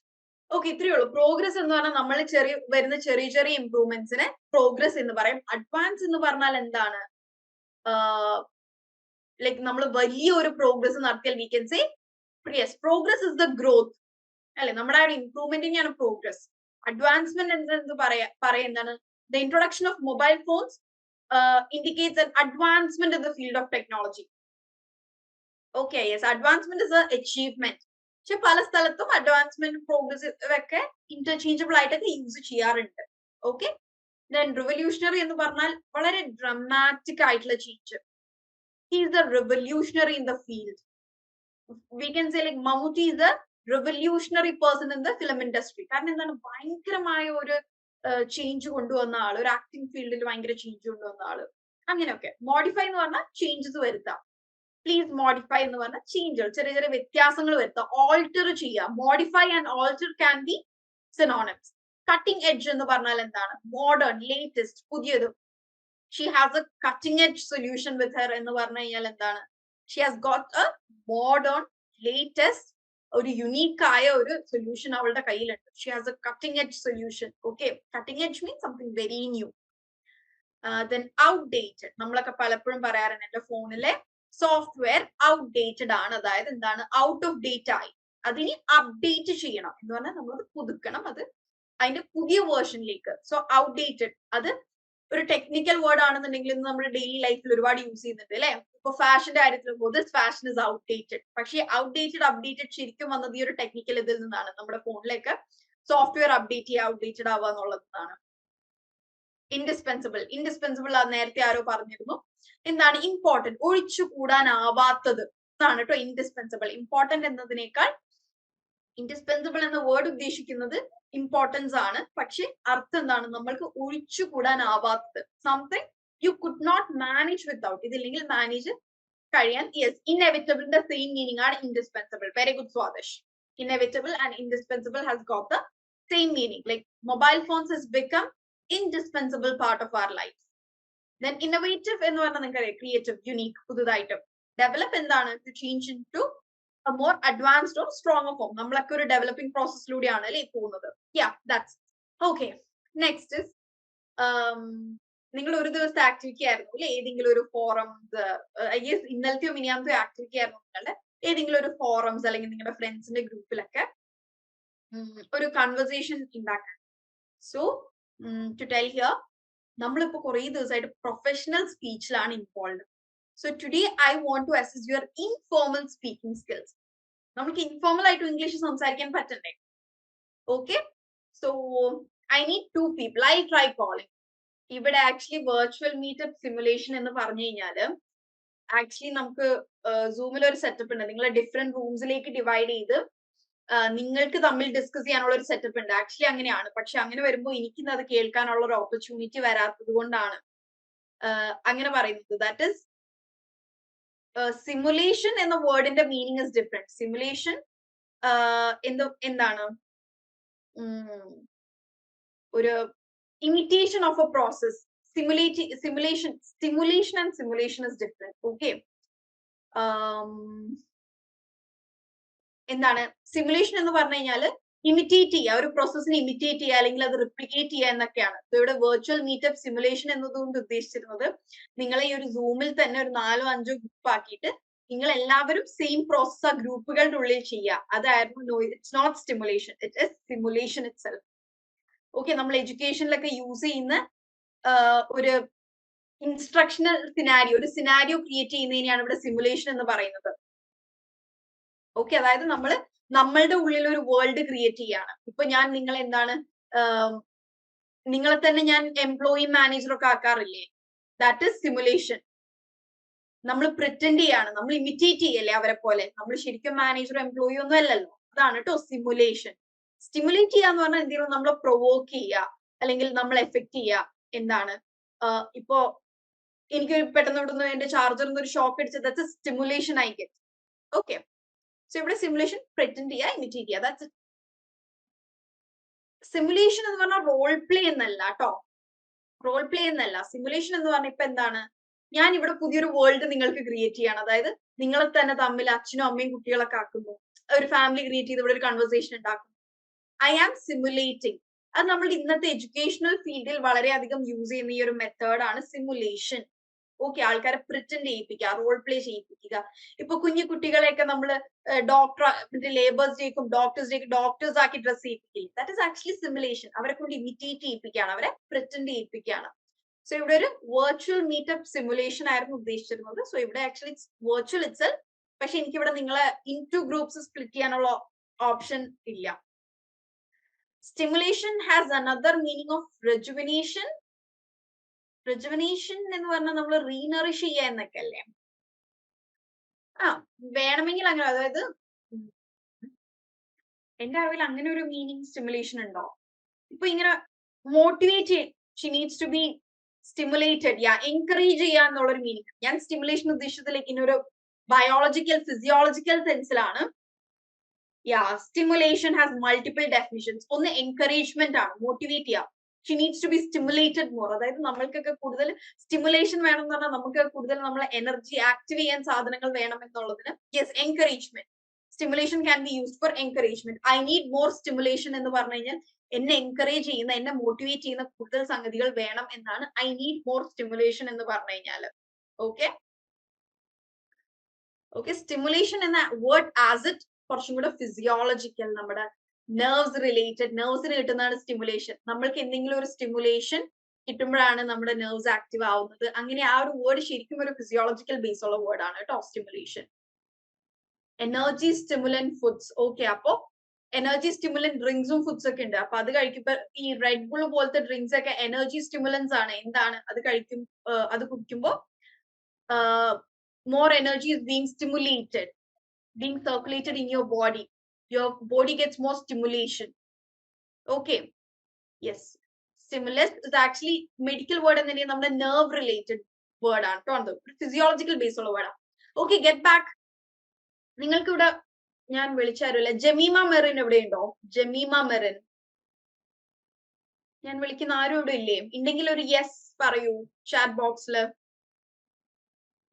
ഓക്കെ, ഇത്രയേ ഉള്ളൂ. പ്രോഗ്രസ് എന്ന് പറഞ്ഞാൽ നമ്മൾ വരുന്ന ചെറിയ ചെറിയ ഇംപ്രൂവ്മെന്റ്സിനെ പ്രോഗ്രസ് എന്ന് പറയും. അഡ്വാൻസ് എന്ന് പറഞ്ഞാൽ എന്താണ്? ലൈക്ക് നമ്മൾ വലിയ ഒരു പ്രോഗ്രസ് നടത്തിയാൽ we can say yes, progress is the growth അല്ലെ, നമ്മുടെ ആ ഒരു ഇംപ്രൂവ്മെന്റിനെയാണ് പ്രോഗ്രസ്. അഡ്വാൻസ്മെന്റ് എന്ത് എന്താണ്? The introduction of mobile phones indicates an advancement in the field of technology. Okay, yes, advancement is an achievement. പക്ഷെ പല സ്ഥലത്തും അഡ്വാൻസ്മെന്റ് പ്രോഗ്രസ് ഒക്കെ ഇന്റർചേഞ്ചബിൾ ആയിട്ടൊക്കെ യൂസ് ചെയ്യാറുണ്ട്. ഓക്കെ, ദെൻ റിവല്യൂഷണറി എന്ന് പറഞ്ഞാൽ വളരെ ഡ്രമാറ്റിക് ആയിട്ടുള്ള change. He is a revolutionary in the field. We can say like Mammootty is a revolutionary person in the film industry. കാരണം എന്താണ്? ഭയങ്കരമായ ഒരു ചേഞ്ച് കൊണ്ടുവന്ന ആള്, ഒരു ആക്ടിംഗ് ഫീൽഡിൽ ഭയങ്കര ചേഞ്ച് കൊണ്ടുവന്ന ആള്. അങ്ങനെയൊക്കെ. മോഡിഫൈ എന്ന് പറഞ്ഞാൽ ചേഞ്ചസ് വരുത്താം. പ്ലീസ് മോഡിഫൈ എന്ന് പറഞ്ഞാൽ ചേഞ്ചുകൾ, ചെറിയ ചെറിയ വ്യത്യാസങ്ങൾ വരുത്താം, ഓൾട്ടർ ചെയ്യാം. Modify and alter can be synonyms. Cutting edge എന്ന് പറഞ്ഞാൽ എന്താണ്? മോഡേൺ, ലേറ്റസ്റ്റ്, പുതിയത്. She has a cutting edge solution with her എന്ന് പറഞ്ഞു കഴിഞ്ഞാൽ എന്താണ്? She has got a modern, latest, ഒരു യുണീക്ക് ആയ ഒരു സൊല്യൂഷൻ അവളുടെ കയ്യിലുണ്ട്. She has a cutting edge solution. Okay, cutting edge means something very new. Then outdated. നമ്മളൊക്കെ പലപ്പോഴും പറയാറുണ്ട് എന്റെ ഫോണിലെ സോഫ്റ്റ്വെയർ ഔട്ട്ഡേറ്റഡ് ആണ്, അതായത് എന്താണ്? ഔട്ട് ഓഫ് ഡേറ്റ് ആയി, അതിന് അപ്ഡേറ്റ് ചെയ്യണം എന്ന് പറഞ്ഞാൽ നമ്മളത് പുതുക്കണം, അത് അതിന്റെ പുതിയ വേർഷനിലേക്ക്. സോ ഔട്ട്ഡേറ്റഡ് അത് ഒരു ടെക്നിക്കൽ വേർഡ് ആണെന്നുണ്ടെങ്കിൽ ഇന്ന് നമ്മുടെ ഡെയിലി ലൈഫിൽ ഒരുപാട് യൂസ് ചെയ്യുന്നുണ്ട് അല്ലെ. ഇപ്പൊ ഫാഷന്റെ കാര്യത്തിൽ ദിസ് ഫാഷൻ ഇസ് ഔട്ട്ഡേറ്റഡ്. പക്ഷേ ഔട്ട്ഡേറ്റഡ് അപ്ഡേറ്റഡ് ശരിക്കും വന്നത് ഈ ഒരു ടെക്നിക്കൽ ഇതിൽ നിന്നാണ്. നമ്മുടെ ഫോണിലേക്ക് സോഫ്റ്റ്വെയർ അപ്ഡേറ്റ് ചെയ്യുക, ഔട്ട്ഡേറ്റഡ് ആവുക എന്നുള്ളതാണ്. ഇൻഡിസ്പെൻസിബിൾ. ഇൻഡിസ്പെൻസിബിൾ നേരത്തെ ആരോ പറഞ്ഞിരുന്നു. എന്താണ്? ഇമ്പോർട്ടന്റ്, ഒഴിച്ചുകൂടാനാവാത്തത് എന്നാണ് കേട്ടോ ഇൻഡിസ്പെൻസിബിൾ. ഇമ്പോർട്ടന്റ് എന്നതിനേക്കാൾ ഇൻഡിസ്പെൻസിബിൾ എന്ന വേർഡ് ഉദ്ദേശിക്കുന്നത് ഇമ്പോർട്ടൻസ് ആണ്. പക്ഷെ അർത്ഥം എന്താണ്? നമ്മൾക്ക് ഒഴിച്ചുകൂടാനാവാത്തത്. Something you could not manage without. ഇതില്ലെങ്കിൽ മാനേജ് കഴിയാൻ. യെസ്, ഇൻഎവിറ്റബിളിന്റെ സെയിം മീനിങ് ആണ് indispensable. Very good Swadish. Inevitable and indispensable has got the same meaning. Like mobile phones has become indispensable part of our life. Then innovative എന്ന് പറഞ്ഞാൽ നിങ്ങൾക്കറിയാം, creative, unique, പുതുതായിട്ട്. Develop എന്താണ്? To change into a more advanced or stronger form. നമ്മളൊക്കെ ഒരു developing പ്രോസസ്സിലൂടെയാണ് അല്ലേ പോകുന്നത്. Yeah, that's okay. Next is നിങ്ങൾ ഒരു ദിവസത്തെ ആക്ടിവിറ്റി ആയിരുന്നു അല്ലെ, ഏതെങ്കിലും ഒരു ഫോറംസ്, ഐ ഗെസ് ഇന്നലത്തെയോ മിനിയാമത്തെയോ ആക്ടിവിറ്റി ആയിരുന്നു നിങ്ങളുടെ ഏതെങ്കിലും ഒരു ഫോറംസ് അല്ലെങ്കിൽ നിങ്ങളുടെ ഫ്രണ്ട്സിന്റെ ഗ്രൂപ്പിലൊക്കെ ഒരു കൺവെർസേഷൻ ഉണ്ടാക്കാൻ. സോ ടു ടെൽ ഹിയർ, നമ്മളിപ്പോ കുറെ ദിവസമായിട്ട് പ്രൊഫഷണൽ സ്പീച്ചിലാണ് involve. So today I want to assess your informal speaking skills. നമുക്ക് ഇൻഫോർമൽ ആയിട്ട് ഇംഗ്ലീഷ് സംസാരിക്കാൻ പറ്റണ്ടേ? Okay, so I need 2 people. I try calling. ഇവിടെ ആക്ച്വലി വെർച്വൽ മീറ്റപ്പ് സിമുലേഷൻ എന്ന് പറഞ്ഞു കഴിഞ്ഞാല് ആക്ച്വലി നമുക്ക് സൂമിൽ ഒരു സെറ്റപ്പ് ഉണ്ട്. നിങ്ങളെ ഡിഫറെന്റ് റൂംസിലേക്ക് ഡിവൈഡ് ചെയ്ത് നിങ്ങൾക്ക് തമ്മിൽ ഡിസ്കസ് ചെയ്യാനുള്ള ഒരു സെറ്റപ്പ് ഉണ്ട്. ആക്ച്വലി അങ്ങനെയാണ്. പക്ഷെ അങ്ങനെ വരുമ്പോൾ എനിക്കിന്ന് അത് കേൾക്കാനുള്ള ഒരു ഓപ്പർച്യൂണിറ്റി വരാത്തത് കൊണ്ടാണ് അങ്ങനെ പറയുന്നത്. ദാറ്റ് ഇസ് സിമുലേഷൻ എന്ന വേർഡിന്റെ മീനിങ് ഇസ് ഡിഫറെന്റ്. സിമുലേഷൻ എന്താണ്? ഒരു imitation of a process. Stimulation and simulation is different. Okay. എന്താണ് സിമുലേഷൻ എന്ന് പറഞ്ഞു കഴിഞ്ഞാല്? ഇമിറ്റേറ്റ് ചെയ്യുക, ഒരു പ്രോസസ്സിനെ ഇമിറ്റേറ്റ് ചെയ്യുക അല്ലെങ്കിൽ അത് റിപ്ലിക്കേറ്റ് ചെയ്യുക എന്നൊക്കെയാണ്. ഇവിടെ വെർച്വൽ മീറ്റപ്പ് സിമുലേഷൻ എന്നതുകൊണ്ട് ഉദ്ദേശിച്ചിരുന്നത് നിങ്ങളെ ഈ ഒരു സൂമിൽ തന്നെ ഒരു 4-5 ഗ്രൂപ്പ് ആക്കിയിട്ട് നിങ്ങൾ എല്ലാവരും സെയിം പ്രോസസ് ആ ഗ്രൂപ്പുകളുടെ ഉള്ളിൽ ചെയ്യുക. അതായിരുന്നു. It's not stimulation, it is simulation itself. Okay, നമ്മൾ എഡ്യൂക്കേഷനിലൊക്കെ യൂസ് ചെയ്യുന്ന ഒരു ഇൻസ്ട്രക്ഷണൽ സിനാരിയോ, ഒരു സിനാരിയോ ക്രിയേറ്റ് ചെയ്യുന്നതിനെയാണ് ഇവിടെ സിമുലേഷൻ എന്ന് പറയുന്നത്. ഓക്കെ, അതായത് നമ്മളുടെ ഉള്ളിൽ ഒരു വേൾഡ് ക്രിയേറ്റ് ചെയ്യാണ്. ഇപ്പൊ ഞാൻ നിങ്ങളെ എന്താണ് നിങ്ങളെ തന്നെ ഞാൻ എംപ്ലോയി മാനേജറൊക്കെ ആക്കാറില്ലേ? That is simulation. നമ്മൾ പ്രിറ്റൻഡ് ചെയ്യാണ്, നമ്മൾ ഇമിറ്റേറ്റ് ചെയ്യല്ലേ അവരെ പോലെ. നമ്മൾ ശരിക്കും മാനേജറോ എംപ്ലോയി ഒന്നും അല്ലല്ലോ. അതാണ് കേട്ടോ സിമുലേഷൻ. സ്റ്റിമുലേറ്റ് ചെയ്യാന്ന് പറഞ്ഞാൽ എന്തെങ്കിലും നമ്മളെ പ്രൊവോക്ക് ചെയ്യുക അല്ലെങ്കിൽ നമ്മൾ എഫക്ട് ചെയ്യുക. എന്താണ് ഇപ്പോ എനിക്ക് പെട്ടെന്ന് ഇവിടുന്ന് എന്റെ ചാർജറിൽ ഒരു ഷോക്ക് അടിച്ചത്, that's A stimulation I get. Okay, so ഇവിടെ സിമുലേഷൻ പ്രിറ്റൻഡ് ചെയ്യുക, ഇമിറ്റേറ്റ് ചെയ്യുക. That's it. സിമുലേഷൻ എന്ന് പറഞ്ഞാൽ റോൾ പ്ലേ എന്നല്ല കേട്ടോ. റോൾ പ്ലേ എന്നല്ല. സിമുലേഷൻ എന്ന് പറഞ്ഞാൽ ഇപ്പൊ എന്താണ്? ഞാൻ ഇവിടെ പുതിയൊരു വേൾഡ് നിങ്ങൾക്ക് ക്രിയേറ്റ് ചെയ്യാണ്. അതായത് നിങ്ങളെ തന്നെ തമ്മിൽ അച്ഛനും അമ്മയും കുട്ടികളൊക്കെ ആക്കുന്നു, ഒരു ഫാമിലി ക്രിയേറ്റ് ചെയ്ത് ഇവിടെ ഒരു കൺവെർസേഷൻ ഉണ്ടാക്കുന്നു. I am simulating. അത് നമ്മുടെ ഇന്നത്തെ എഡ്യൂക്കേഷണൽ ഫീൽഡിൽ വളരെയധികം യൂസ് ചെയ്യുന്ന ഈ ഒരു മെത്തേഡാണ് സിമുലേഷൻ. ഓക്കെ, ആൾക്കാരെ പ്രിറ്റൻഡ് ചെയ്യിപ്പിക്കുക, റോൾ പ്ലേ ചെയ്യിപ്പിക്കുക. ഇപ്പൊ കുഞ്ഞു കുട്ടികളെയൊക്കെ നമ്മൾ ലേബേഴ്സ് ഡേക്കും ഡോക്ടേഴ്സ് ആക്കി ഡ്രസ് ചെയ്യിപ്പിക്കില്ല. That is actually simulation. അവരെ കൊണ്ട് ഇമിറ്റേറ്റ് ചെയ്യിപ്പിക്കുകയാണ്, അവരെ പ്രിറ്റൻഡ് ചെയ്യിപ്പിക്കുകയാണ്. സോ ഇവിടെ ഒരു വെർച്വൽ മീറ്റപ്പ് സിമുലേഷൻ ആയിരുന്നു ഉദ്ദേശിച്ചിരുന്നത്. സോ ഇവിടെ ആക്ച്വലി ഇറ്റ്സ് വെർച്വൽ ഇറ്റ്സെൽഫ്. പക്ഷെ എനിക്കിവിടെ നിങ്ങളെ ഇൻ ടു ഗ്രൂപ്പ്സ് സ്പ്ലിറ്റ് ചെയ്യാനുള്ള ഓപ്ഷൻ ഇല്ല. Stimulation has another meaning of rejuvenation. Rejuvenation എന്ന് പറഞ്ഞാൽ നമ്മൾ റീനറിഷ് ചെയ്യുക എന്നൊക്കെ അല്ലേ? വേണമെങ്കിൽ അങ്ങനെ, അതായത് എന്റെ അറിവിൽ അങ്ങനെ ഒരു മീനിങ് സ്റ്റിമുലേഷൻ ഉണ്ടോ? ഇപ്പൊ ഇങ്ങനെ motivate, she needs to be stimulated, encourage ചെയ്യുക എന്നുള്ളൊരു മീനിങ്. ഞാൻ സ്റ്റിമുലേഷൻ ഉദ്ദേശത്തിലേക്ക് ഇനി ഒരു ബയോളജിക്കൽ ഫിസിയോളജിക്കൽ സെൻസിലാണ്. Stimulation has multiple definitions. ഒന്ന് എൻകറേജ്മെന്റ് ആണ്, മോട്ടിവേറ്റ് ചെയ്യുക. She needs to be stimulated more. അതായത് നമ്മൾക്കൊക്കെ കൂടുതൽ സ്റ്റിമുലേഷൻ വേണം എന്ന് പറഞ്ഞാൽ നമുക്ക് കൂടുതൽ നമ്മളെ എനർജി ആക്റ്റീവ് ചെയ്യാൻ സാധനങ്ങൾ വേണം എന്നുള്ളതിന് yes, encouragement. Stimulation can be used for encouragement. I need more stimulation എന്ന് പറഞ്ഞു കഴിഞ്ഞാൽ എന്നെ എൻകറേജ് ചെയ്യുന്ന, എന്നെ മോട്ടിവേറ്റ് ചെയ്യുന്ന കൂടുതൽ സംഗതികൾ വേണം എന്നാണ് ഐ നീഡ് മോർ സ്റ്റിമുലേഷൻ എന്ന് പറഞ്ഞു കഴിഞ്ഞാല്. ഓക്കെ, സ്റ്റിമുലേഷൻ എന്ന വേർഡ് ആസ് ഇറ്റ് കുറച്ചും കൂടെ ഫിസിയോളജിക്കൽ, നമ്മുടെ നെർവ്സ് റിലേറ്റഡ്, നെർവ്സിന് കിട്ടുന്നതാണ് സ്റ്റിമുലേഷൻ. നമ്മൾക്ക് എന്തെങ്കിലും ഒരു സ്റ്റിമുലേഷൻ കിട്ടുമ്പോഴാണ് നമ്മുടെ നെർവ്സ് ആക്റ്റീവ് ആവുന്നത്. അങ്ങനെ ആ ഒരു വേർഡ് ശരിക്കും ഒരു ഫിസിയോളജിക്കൽ ബേസ് ഉള്ള വേർഡ് ആണ് കേട്ടോ, stimulation. Energy stimulant foods. Okay, അപ്പോ എനർജി സ്റ്റിമുലന്റ് ഡ്രിങ്ക്സും ഫുഡ്സ് ഒക്കെ ഉണ്ട്. അപ്പൊ അത് കഴിക്കുമ്പോ ഈ റെഡ് ബുൾ പോലത്തെ ഡ്രിങ്ക്സ് ഒക്കെ എനർജി സ്റ്റിമുലൻസ് ആണ്. എന്താണ് അത് അത് കുടിക്കുമ്പോ more energy is being stimulated, being circulated in your body. Your body gets more stimulation. Okay, yes, stimulus is actually medical word and then നമ്മുടെ nerve related word ആണ് കേട്ടോ, physiological base ഉള്ള word ആണ്. Okay, get back. നിങ്ങൾക്ക് ഇവിടെ ഞാൻ വിളിച്ചാരുല്ലേ, ജമീമ മെറിൻ എവിടെ ഉണ്ടോ? ജമീമ മെറിൻ, ഞാൻ വിളിക്കുന്ന ആരും ഇവിടെ ഇല്ലേ? ഉണ്ടെങ്കിൽ ഒരു യെസ് പറയൂ chat ബോക്സില്.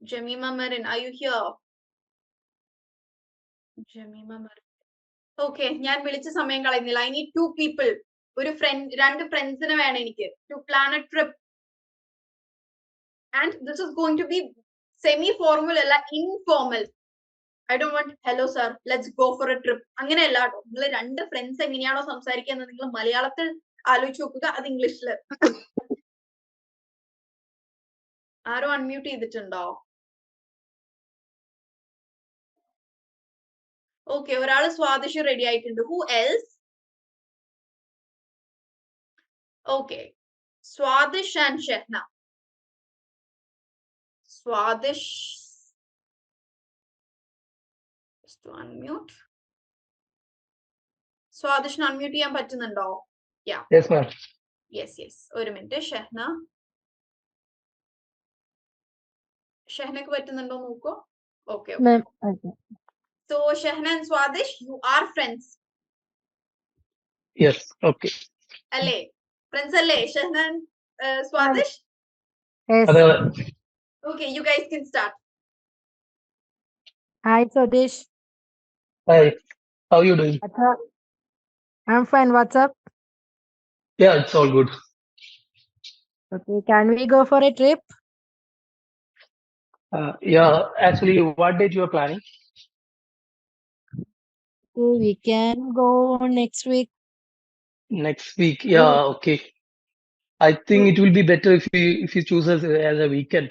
Jemima Marin, are you here? Jemima Marin. Okay, ഞാൻ വിളിച്ച സമയം കളയുന്നില്ല. I need 2 people. ഒരു ഫ്രണ്ട്, 2 ഫ്രണ്ട്സിനെ വേണം എനിക്ക് to plan a trip. And this is going to be semi-formal അല്ല, informal. I don't want hello sir, let's go for a trip. അങ്ങനെയല്ല കേട്ടോ. നിങ്ങൾ 2 ഫ്രണ്ട്സ് എങ്ങനെയാണോ സംസാരിക്കുന്നത് നിങ്ങൾ മലയാളത്തിൽ ആലോചിച്ച് നോക്കുക, അത് ഇംഗ്ലീഷില്. ആരോ അൺമ്യൂട്ട് ചെയ്തിട്ടുണ്ടോ? ഓക്കെ, ഒരാള് സ്വാദിഷ് റെഡി ആയിട്ടുണ്ട്. Who else? Okay, Swadish and Shehna. Swadish, unmute. സ്വാദിഷിന് അൺമ്യൂട്ട് ചെയ്യാൻ പറ്റുന്നുണ്ടോ? Yes, ma'am. യെസ്, ഒരു മിനിറ്റ്. ഷെഹ്നക്ക് പറ്റുന്നുണ്ടോ നോക്കൂ. Okay, so Shehna and Swadish, you are friends. Yes, okay. അല്ലേ? ഫ്രണ്ട്സ് അല്ലേ ഷെഹ്ന and Swadish? Yes. Okay, you guys can start. Hi, Sadish. Hi, how are you doing? I'm fine. What's up? Yeah, it's all good. Okay, can we go for a trip? Yeah, actually, what date you are planning? Okay, we can go next week. Next week, yeah, okay. I think it will be better if you choose as a weekend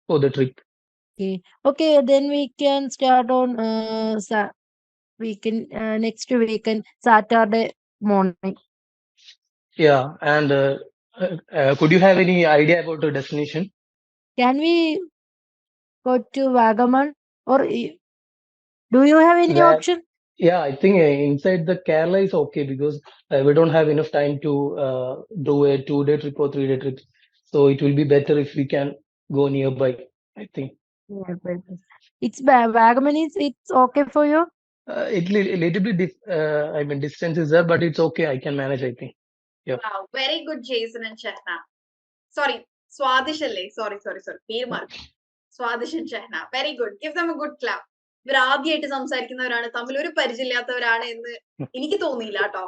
for the trip. Okay, then we can start on next weekend, Saturday morning. Yeah, and could you have any idea about the destination? Can we go to Vagamon, or do you have any option? Yeah, I think inside the Kerala is okay because we don't have enough time to do a 2-day trip or 3-day trip. So it will be better if we can go nearby, I think. Yeah, but it's Vagamon. It's okay for you? It little bit I mean distance is there, but it's okay. I can manage, I think. Yeah. Wow, very good, Jason and Shehna. Sorry, Swadish അല്ലേ? Sorry. പേര് മാറി. Swadish and Shehna. Very good. Give them a good clap. ഇവർ ആദ്യമായിട്ട് സംസാരിക്കുന്നവരാണ്, തമ്മിൽ ഒരു പരിചയമില്ലാത്തവരാണ് എന്ന് എനിക്ക് തോന്നിയില്ല കേട്ടോ.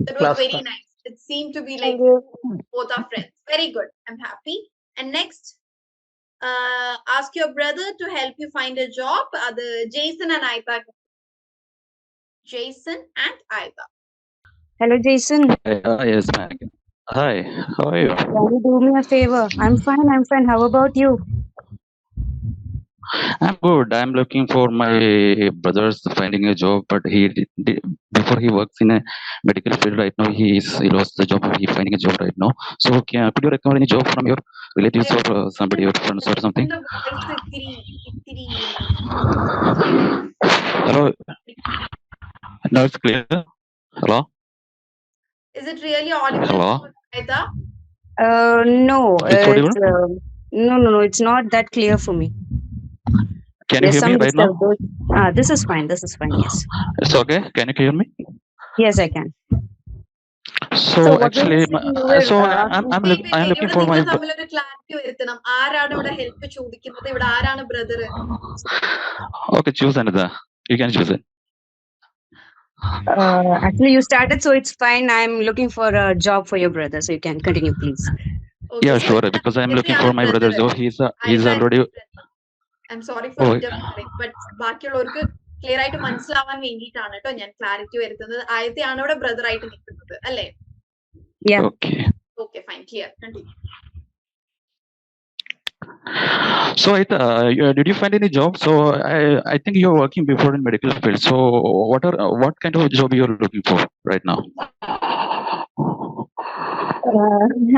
That was Class very friend. nice. It seemed to be like Thank you. both are friends. Very good. I'm happy. And next, ask your brother to help you find a job. The Jason and Aida. Jason and Aida. Hello, Jason. Yes, Meg. Hi, how are you? Can you do me a favor? I'm fine. I'm fine. How about you? I'm good. I'm looking for my brother's finding a job, but before he works in a medical field right now, he lost the job. He finding a job right now. So could you recommend any job from your relatives or somebody, your friends or something? The voice ഇത്തിരി Hello, now it's clear. Hello, Is it really audible hello. to Aida? No. It's audible. No. It's not that clear for me. Can you There's hear me some right now? disturbance. This is fine. This is fine. Yes. It's okay. Can you hear me? Yes, I can. So So what were you actually, saying? You were, so Wait. I'm looking ഇവിടെ for നിങ്ങൾ my. തമ്മിൽ ഒരു clarity വരുത്തണം. ആരാണ് ഇവിടെ help ചോദിക്കുന്നത്? ഇവിടെ ആരാണ് brother? Okay, choose another. You can choose it. Actually, you started, so it's fine. I'm looking for a job for your brother, so you can continue, please. Okay, Yeah, so sure. Because I'm looking for my brother. So he's already. I'm sorry for Oh. interfering, but ബാക്കിയുള്ളവർക്ക് clear ആയിട്ട് മനസ്സിലാവാൻ വേണ്ടിയിട്ടാണ് കേട്ടോ ഞാൻ clarity വരുത്തുന്നത്. ആദ്യത്തെയാണ് ഇവിടെ brother ആയിട്ട് നിൽക്കുന്നത് അല്ലേ? Yeah. Okay. Okay, fine, clear. Continue. So, did you find any job? So, I think you're working before in medical field. So, what kind of job you're looking for right now?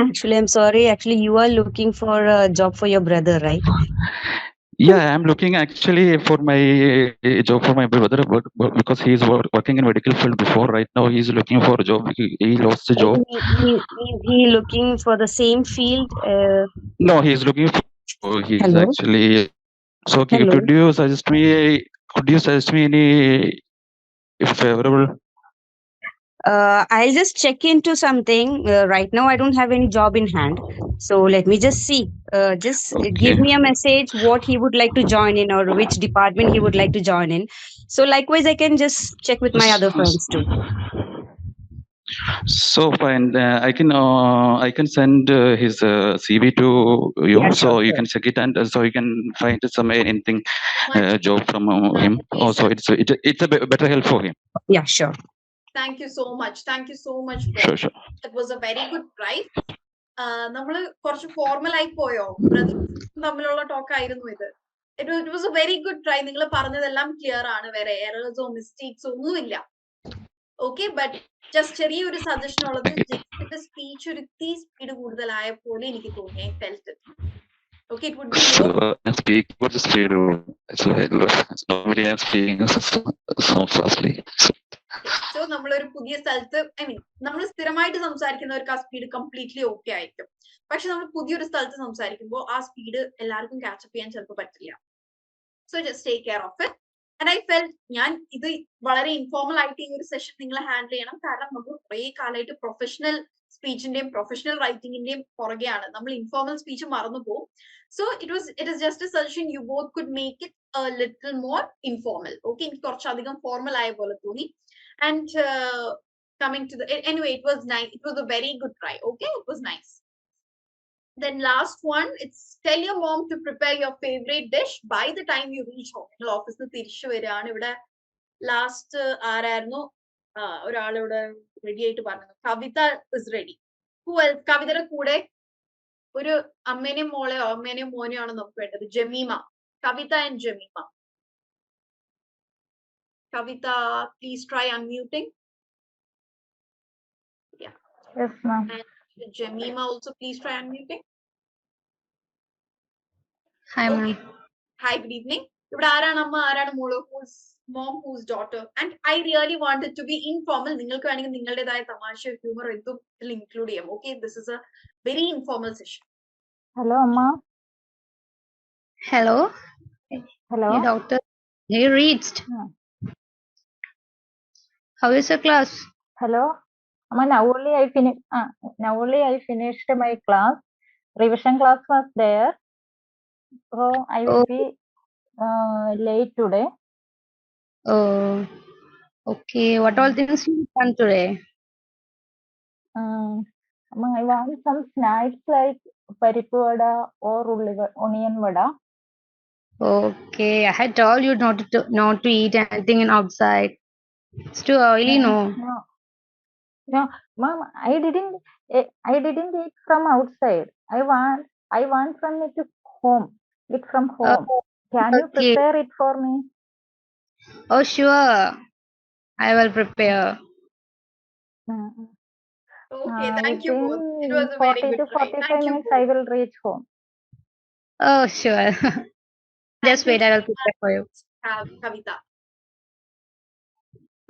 Actually, I'm sorry. Actually, you are looking for a job for your brother, right? Yeah, I'm looking actually for my job for my brother, but because he's working in medical field before. Right now, he's looking for a job. He lost the job. Is he looking for the same field? No, he's looking for. He's Hello? actually. So, Hello? could you suggest me? Could you suggest me any if favorable? I'll just check into something. Right now, I don't have any job in hand. So let me just see. Just give Okay. me a message what he would like to join in or which department he would like to join in. So likewise, I can just check with my other friends too. So fine. I can send his CV to you, Yeah, so sure, you sure. can check it, and so you can find some anything job from him. Also, it's a better help for him. Yeah, sure. Thank you so much. Thank you so much. Sure. That was a very good try. നമ്മള് കുറച്ച് formal ആയി പോയോ? തമ്മിലുള്ള talk ആയിരുന്നു ഇത്. It was a very good try. നിങ്ങൾ പറഞ്ഞതെല്ലാം clear ആണ്. വേറെ എറേഴ്സോ മിസ്റ്റേക്സോ ഒന്നുമില്ല. ഓക്കെ, ബട്ട് ജസ്റ്റ് ചെറിയൊരു സജഷൻ ഉള്ളത്, ജെയിംസിന്റെ സ്പീച്ച് ഒരു ഇത്തിരി സ്പീഡ് കൂടുതലായ പോലെ എനിക്ക് തോന്നി. I felt it. Okay, it would be more. Speak what the speed. Normally I'm speaking so fastly. So നമ്മളൊരു പുതിയ സ്ഥലത്ത് നമ്മൾ സ്ഥിരമായിട്ട് സംസാരിക്കുന്നവർക്ക് ആ സ്പീഡ് കംപ്ലീറ്റ്ലി ഓക്കെ ആയിരിക്കും. പക്ഷെ നമ്മൾ പുതിയൊരു സ്ഥലത്ത് സംസാരിക്കുമ്പോൾ ആ സ്പീഡ് എല്ലാവർക്കും കാച്ചപ്പ് ചെയ്യാൻ ചിലപ്പോൾ പറ്റില്ല. So just take care of it. And I felt ഞാൻ ഇത് വളരെ ഇൻഫോർമൽ ആയിട്ട് ഈ ഒരു സെഷൻ നിങ്ങൾ ഹാൻഡിൽ ചെയ്യണം. കാരണം നമ്മൾ കുറെ കാലമായിട്ട് പ്രൊഫഷണൽ സ്പീച്ചിന്റെയും പ്രൊഫഷണൽ റൈറ്റിംഗിന്റെയും പുറകെയാണ്. നമ്മൾ ഇൻഫോർമൽ സ്പീച്ച് മറന്നു പോകും. So it is just A suggestion. You both could make it A little more informal. Okay, എനിക്ക് കുറച്ചധികം ഫോർമൽ ആയ പോലെ തോന്നി. And coming to the anyway, it was nice. It was a very good try. Okay, it was nice. Then last one, it's tell your mom to prepare your favorite dish by the time you reach home. നിങ്ങൾ ഓഫീസിൽ തിരിച്ചു വരികയാണ്. ഇവിടെ last ആരായിരുന്നു? ഒരാളിവിടെ ready ആയിട്ട് പറഞ്ഞു. Kavita is ready. കവിതയുടെ കൂടെ ഒരു അമ്മേനെയും മോനെയോ ആണ് നമുക്ക് വേണ്ടത്. Jemima. Kavita and Jemima. Kavita, please try unmuting. Yeah. Yes, ma'am. And Jemima also, please try unmuting. Hi, Okay. ma'am. Hi, good evening. ഇവിടെ ആരാണ് അമ്മ, ആരാണ് മോള്? Who's mom, who's daughter? And I really want it to be informal. നിങ്ങൾക്ക് വേണമെങ്കിൽ നിങ്ങളുടേതായ തമാശ, humour എന്തും ഇൻക്ലൂഡ് ചെയ്യാം. Okay, this is a very informal session. Hello, Amma. Hello. Hello. Hey, doctor. You reached. Yeah. How is your class? Hello. Amma, now only I finished my class. Revision class was there. So I will be late today. Oh, okay. What all things you done today? I want some snacks like പരിപ്പ് വട or onion vada. Okay, I had told you not to eat anything outside. It's too early, no. No, mom, I didn't eat from outside. I want from it to home. Eat from home. Can you Okay. prepare it for me? Oh, sure. I will prepare. Okay, thank you both. It Within was a very 40 good to try. 45 Thank you minutes, both. I will reach home. Oh, sure. Just Thank you wait, I will so prepare for you. much, Kavita.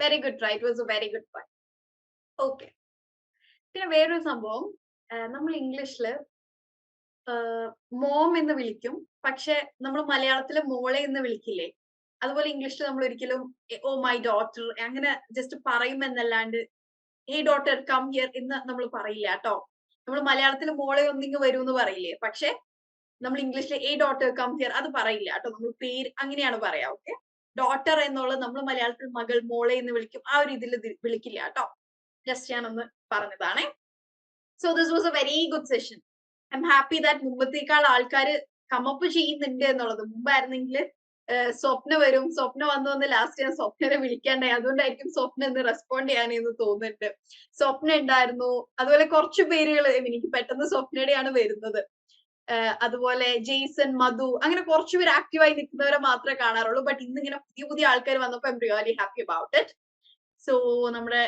Very good try. It was a very good try. Okay. പിന്നെ വേറൊരു സംഭവം നമ്മൾ ഇംഗ്ലീഷില് mom എന്ന് വിളിക്കും, പക്ഷെ നമ്മൾ മലയാളത്തില് മോളെ എന്ന് വിളിക്കില്ലേ? അതുപോലെ ഇംഗ്ലീഷിൽ നമ്മൾ ഒരിക്കലും ഓ മൈ ഡോട്ടർ അങ്ങനെ ജസ്റ്റ് പറയുമെന്നല്ലാണ്ട് ഹേ ഡോട്ടർ കം ഹിയർ എന്ന് നമ്മൾ പറയില്ല കേട്ടോ. നമ്മൾ മലയാളത്തിൽ മോളെ ഒന്നിങ്ങ് വരൂ എന്ന് പറയില്ലേ? പക്ഷെ നമ്മൾ ഇംഗ്ലീഷിൽ ഏ ഡോട്ടർ കം ഹിയർ അത് പറയില്ല കേട്ടോ. നമ്മൾ പേര് അങ്ങനെയാണ് പറയാ. ഓക്കെ, ഡോട്ടർ എന്നുള്ളത് നമ്മൾ മലയാളത്തിൽ മകൾ മോളെ എന്ന് വിളിക്കും. ആ ഒരു ഇതിൽ വിളിക്കില്ല കേട്ടോ. ജസ്റ്റ് ഞാനൊന്ന് പറഞ്ഞതാണേ. So this was a very good session. I am happy that മുമ്പത്തേക്കാൾ ആൾക്കാർ കമപ്പ് ചെയ്യുന്നുണ്ട് എന്നുള്ളത്. മുമ്പായിരുന്നെങ്കിൽ സ്വപ്ന വരും, സ്വപ്ന വന്ന് ലാസ്റ്റ് ഞാൻ സ്വപ്നനെ വിളിക്കാണ്ടായി. അതുകൊണ്ടായിരിക്കും സ്വപ്ന എന്ന് റെസ്പോണ്ട് ചെയ്യാനെന്ന് തോന്നുന്നുണ്ട്. സ്വപ്ന ഉണ്ടായിരുന്നു, അതുപോലെ കുറച്ചു പേരുകൾ എനിക്ക് പെട്ടെന്ന് സ്വപ്നയുടെയാണ് വരുന്നത്. അതുപോലെ ജെയ്സൺ, മധു, അങ്ങനെ കുറച്ചുപേർ ആക്റ്റീവായി നിൽക്കുന്നവരെ മാത്രമേ കാണാറുള്ളൂ. ബട്ട് ഇന്നിങ്ങനെ പുതിയ പുതിയ ആൾക്കാർ വന്നപ്പോൾ I am really happy about it. So നമ്മുടെ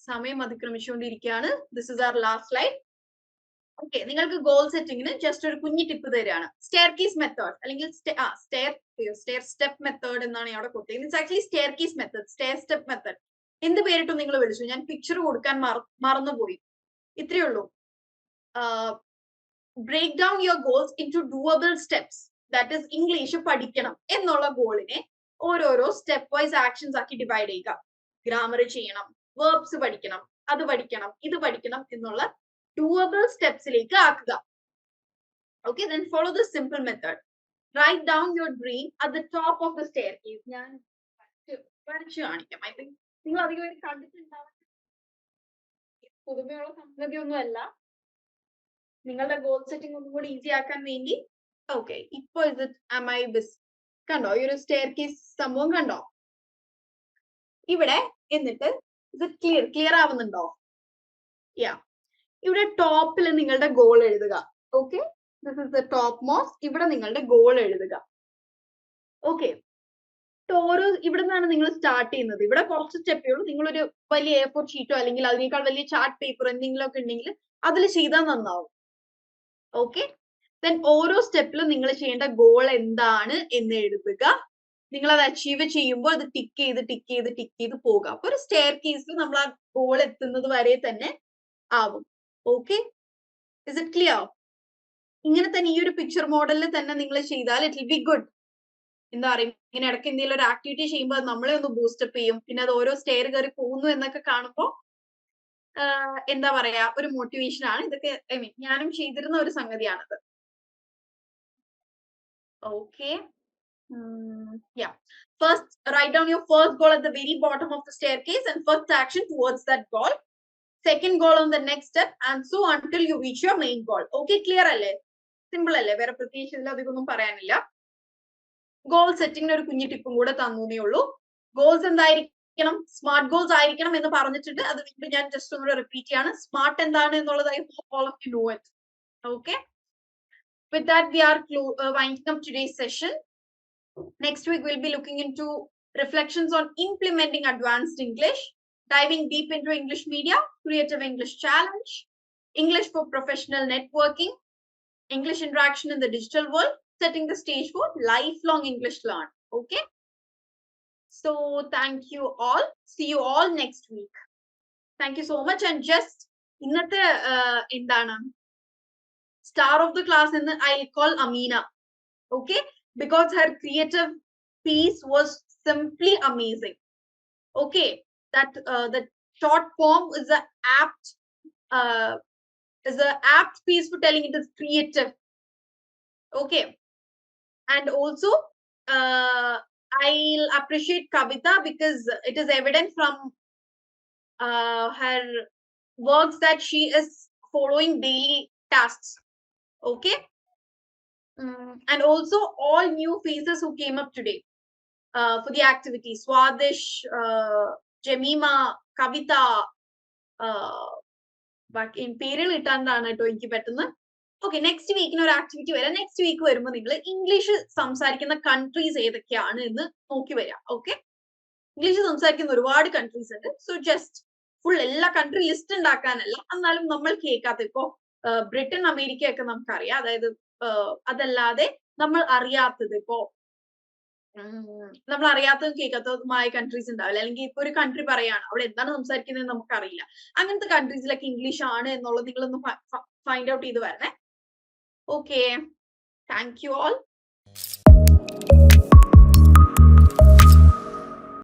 സമയം അതിക്രമിച്ചുകൊണ്ടിരിക്കുകയാണ്. This is our last slide. Okay, നിങ്ങൾക്ക് ഗോൾ സെറ്റിങ്ങിന് ജസ്റ്റ് ഒരു കുഞ്ഞു ടിപ്പ് തരികയാണ്. സ്റ്റെയർ കീസ് മെത്തേഡ് അല്ലെങ്കിൽ സ്റ്റെയർ സ്റ്റെപ്പ് മെത്തേഡ് എന്നാണ് അവിടെ കൊടുത്തിരിക്കുന്നത്. It's actually staircase method, stair step method. എന്ത് പേരിട്ടും നിങ്ങൾ വിളിച്ചു, ഞാൻ പിക്ചർ കൊടുക്കാൻ മറന്നുപോയി. ഇത്രയേ ഉള്ളൂ. Break down your goals into doable steps. That is English പഠിക്കണം എന്നുള്ള ഗോളിനെ ഓരോരോ സ്റ്റെപ്പ് വൈസ് ആക്ഷൻസ് ആക്കി ഡിവൈഡ് ചെയ്യുക. ഗ്രാമർ ചെയ്യണം, വേർബ്സ് പഠിക്കണം, അത് പഠിക്കണം, ഇത് പഠിക്കണം എന്നുള്ള doable സ്റ്റെപ്സിലേക്ക് ആക്കുക. Okay, then follow the simple method. Write down your dream at the top of the staircase. ഞാൻ വരച്ചു കാണിക്കാം. ഐ തിങ്ക് നിങ്ങൾ അധികം പേര് കണ്ടിട്ടുണ്ടാവും. പുതുമയുള്ള സംഗതിയൊന്നും അല്ല, നിങ്ങളുടെ ഗോൾ സെറ്റിംഗ് ഒന്നും കൂടി ഈസി ആക്കാൻ വേണ്ടി. ഓക്കെ, ഇപ്പൊ ഇത് കണ്ടോ ഈ ഒരു സ്റ്റെയർ കേസ് സംഭവം കണ്ടോ ഇവിടെ? എന്നിട്ട് ഇത് ക്ലിയർ ആവുന്നുണ്ടോ? യാ, ഇവിടെ ടോപ്പിൽ നിങ്ങളുടെ ഗോൾ എഴുതുക. Okay, this is the top most. ഇവിടെ നിങ്ങളുടെ ഗോൾ എഴുതുക. ഓക്കെ, ഓരോ ഇവിടെ നിന്നാണ് നിങ്ങൾ സ്റ്റാർട്ട് ചെയ്യുന്നത്. ഇവിടെ കുറച്ച് സ്റ്റെപ്പേ ഉള്ളൂ. നിങ്ങളൊരു വലിയ A4 ഷീറ്റോ അല്ലെങ്കിൽ അതിനേക്കാൾ വലിയ ചാർട്ട് പേപ്പർ എന്തെങ്കിലും ഒക്കെ ഉണ്ടെങ്കിൽ അതിൽ ചെയ്താൽ നന്നാവും. ഓക്കെ, ദെൻ ഓരോ സ്റ്റെപ്പിലും നിങ്ങൾ ചെയ്യേണ്ട ഗോൾ എന്താണ് എന്ന് എഴുതുക. നിങ്ങൾ അത് അച്ചീവ് ചെയ്യുമ്പോൾ അത് ടിക്ക് ചെയ്ത് പോകുക. അപ്പൊ ഒരു സ്റ്റെയർ കേസിൽ നമ്മൾ ആ ഗോൾ എത്തുന്നത് വരെ തന്നെ ആവും. Okay, is it clear? ഇങ്ങനെ തന്നെ ഈ ഒരു പിക്ചർ മോഡലിൽ തന്നെ നിങ്ങൾ ചെയ്താൽ ഇറ്റ് വിൽ ബി ഗുഡ്. എന്താ പറയുക, ഇങ്ങനെ ഇടയ്ക്ക് എന്തെങ്കിലും ഒരു ആക്ടിവിറ്റി ചെയ്യുമ്പോൾ അത് നമ്മളെ ഒന്ന് ബൂസ്റ്റപ്പ് ചെയ്യും. പിന്നെ അത് ഓരോ സ്റ്റെയർ കയറി പോകുന്നു എന്നൊക്കെ കാണുമ്പോൾ എന്താ പറയാ, ഒരു മോട്ടിവേഷൻ ആണ്. ഇതൊക്കെ ഐ മീൻ ഞാനും ചെയ്തിരുന്ന ഒരു സംഗതിയാണത്. Okay, yeah. First, write down your first goal at the very bottom of the staircase and first action towards that goal. Second goal on the next step and so until you reach your main goal. Okay, clear അല്ലേ? Simple അല്ലേ? വേറെ പ്രത്യേകിച്ച് ഇതിൽ അധികമൊന്നും പറയാനില്ല. Goal സെറ്റിംഗിന് ഒരു കുഞ്ഞു ടിപ്പും കൂടെ തന്നേ ഉള്ളൂ. ഗോൾസ് എന്തായിരിക്കണം? സ്മാർട്ട് ഗോൾസ് ആയിരിക്കണം എന്ന് പറഞ്ഞിട്ടുണ്ട്. അത് വീണ്ടും ഞാൻ ജസ്റ്റ് ഒന്നുകൂടെ റിപ്പീറ്റ് ചെയ്യാണ്. സ്മാർട്ട് എന്താണ് എന്നുള്ളത് I hope all of you know it. Okay. With that, we are winding up today's session. Next week, we'll be looking into reflections on implementing advanced English, diving deep into English media, creative English challenge, English for professional networking, English interaction in the digital world, setting the stage for lifelong English learn. Okay. So thank you all. See you all next week. Thank you so much. And just ഇന്നത്തെ എന്താണ് star of the class in I'll call Amina. Okay, because her creative piece was simply amazing. Okay, that the short form is an apt piece for telling it is creative. Okay, and also I'll appreciate Kavita because it is evident from her works that she is following daily tasks. Okay. And also all new faces who came up today for the activity. Swadish, Jemima, Kavita, ബാക്കി പേരുകൾ ഇട്ടാണ്ടാണ് കേട്ടോ എനിക്ക് പറ്റുന്നത്. Okay, next വീക്കിന് ഒരു activity വരാം. Next week വരുമ്പോൾ നിങ്ങൾ English സംസാരിക്കുന്ന കൺട്രീസ് ഏതൊക്കെയാണ് എന്ന് നോക്കി വരാം. ഓക്കെ, ഇംഗ്ലീഷ് സംസാരിക്കുന്ന ഒരുപാട് കൺട്രീസ് ഉണ്ട്. സോ ജസ്റ്റ് ഫുൾ എല്ലാ കൺട്രി ലിസ്റ്റ് ഉണ്ടാക്കാനല്ല, എന്നാലും നമ്മൾ കേൾക്കാത്ത ഇപ്പോ ബ്രിട്ടൻ, അമേരിക്ക ഒക്കെ നമുക്കറിയാം. അതായത് അതല്ലാതെ നമ്മൾ അറിയാത്തത്, ഇപ്പോ നമ്മൾ അറിയാത്തതും കേൾക്കാത്തതുമായ കൺട്രീസ് ഉണ്ടാവില്ല. അല്ലെങ്കിൽ ഇപ്പൊ ഒരു കൺട്രി പറയാണ്, അവിടെ എന്താണ് സംസാരിക്കുന്നത് നമുക്കറിയില്ല. അങ്ങനത്തെ കൺട്രീസിലൊക്കെ ഇംഗ്ലീഷ് ആണ് എന്നുള്ളത് നിങ്ങളൊന്ന് ഫൈൻഡ് ഔട്ട് ചെയ്ത് വരണേ. Okay, thank you all.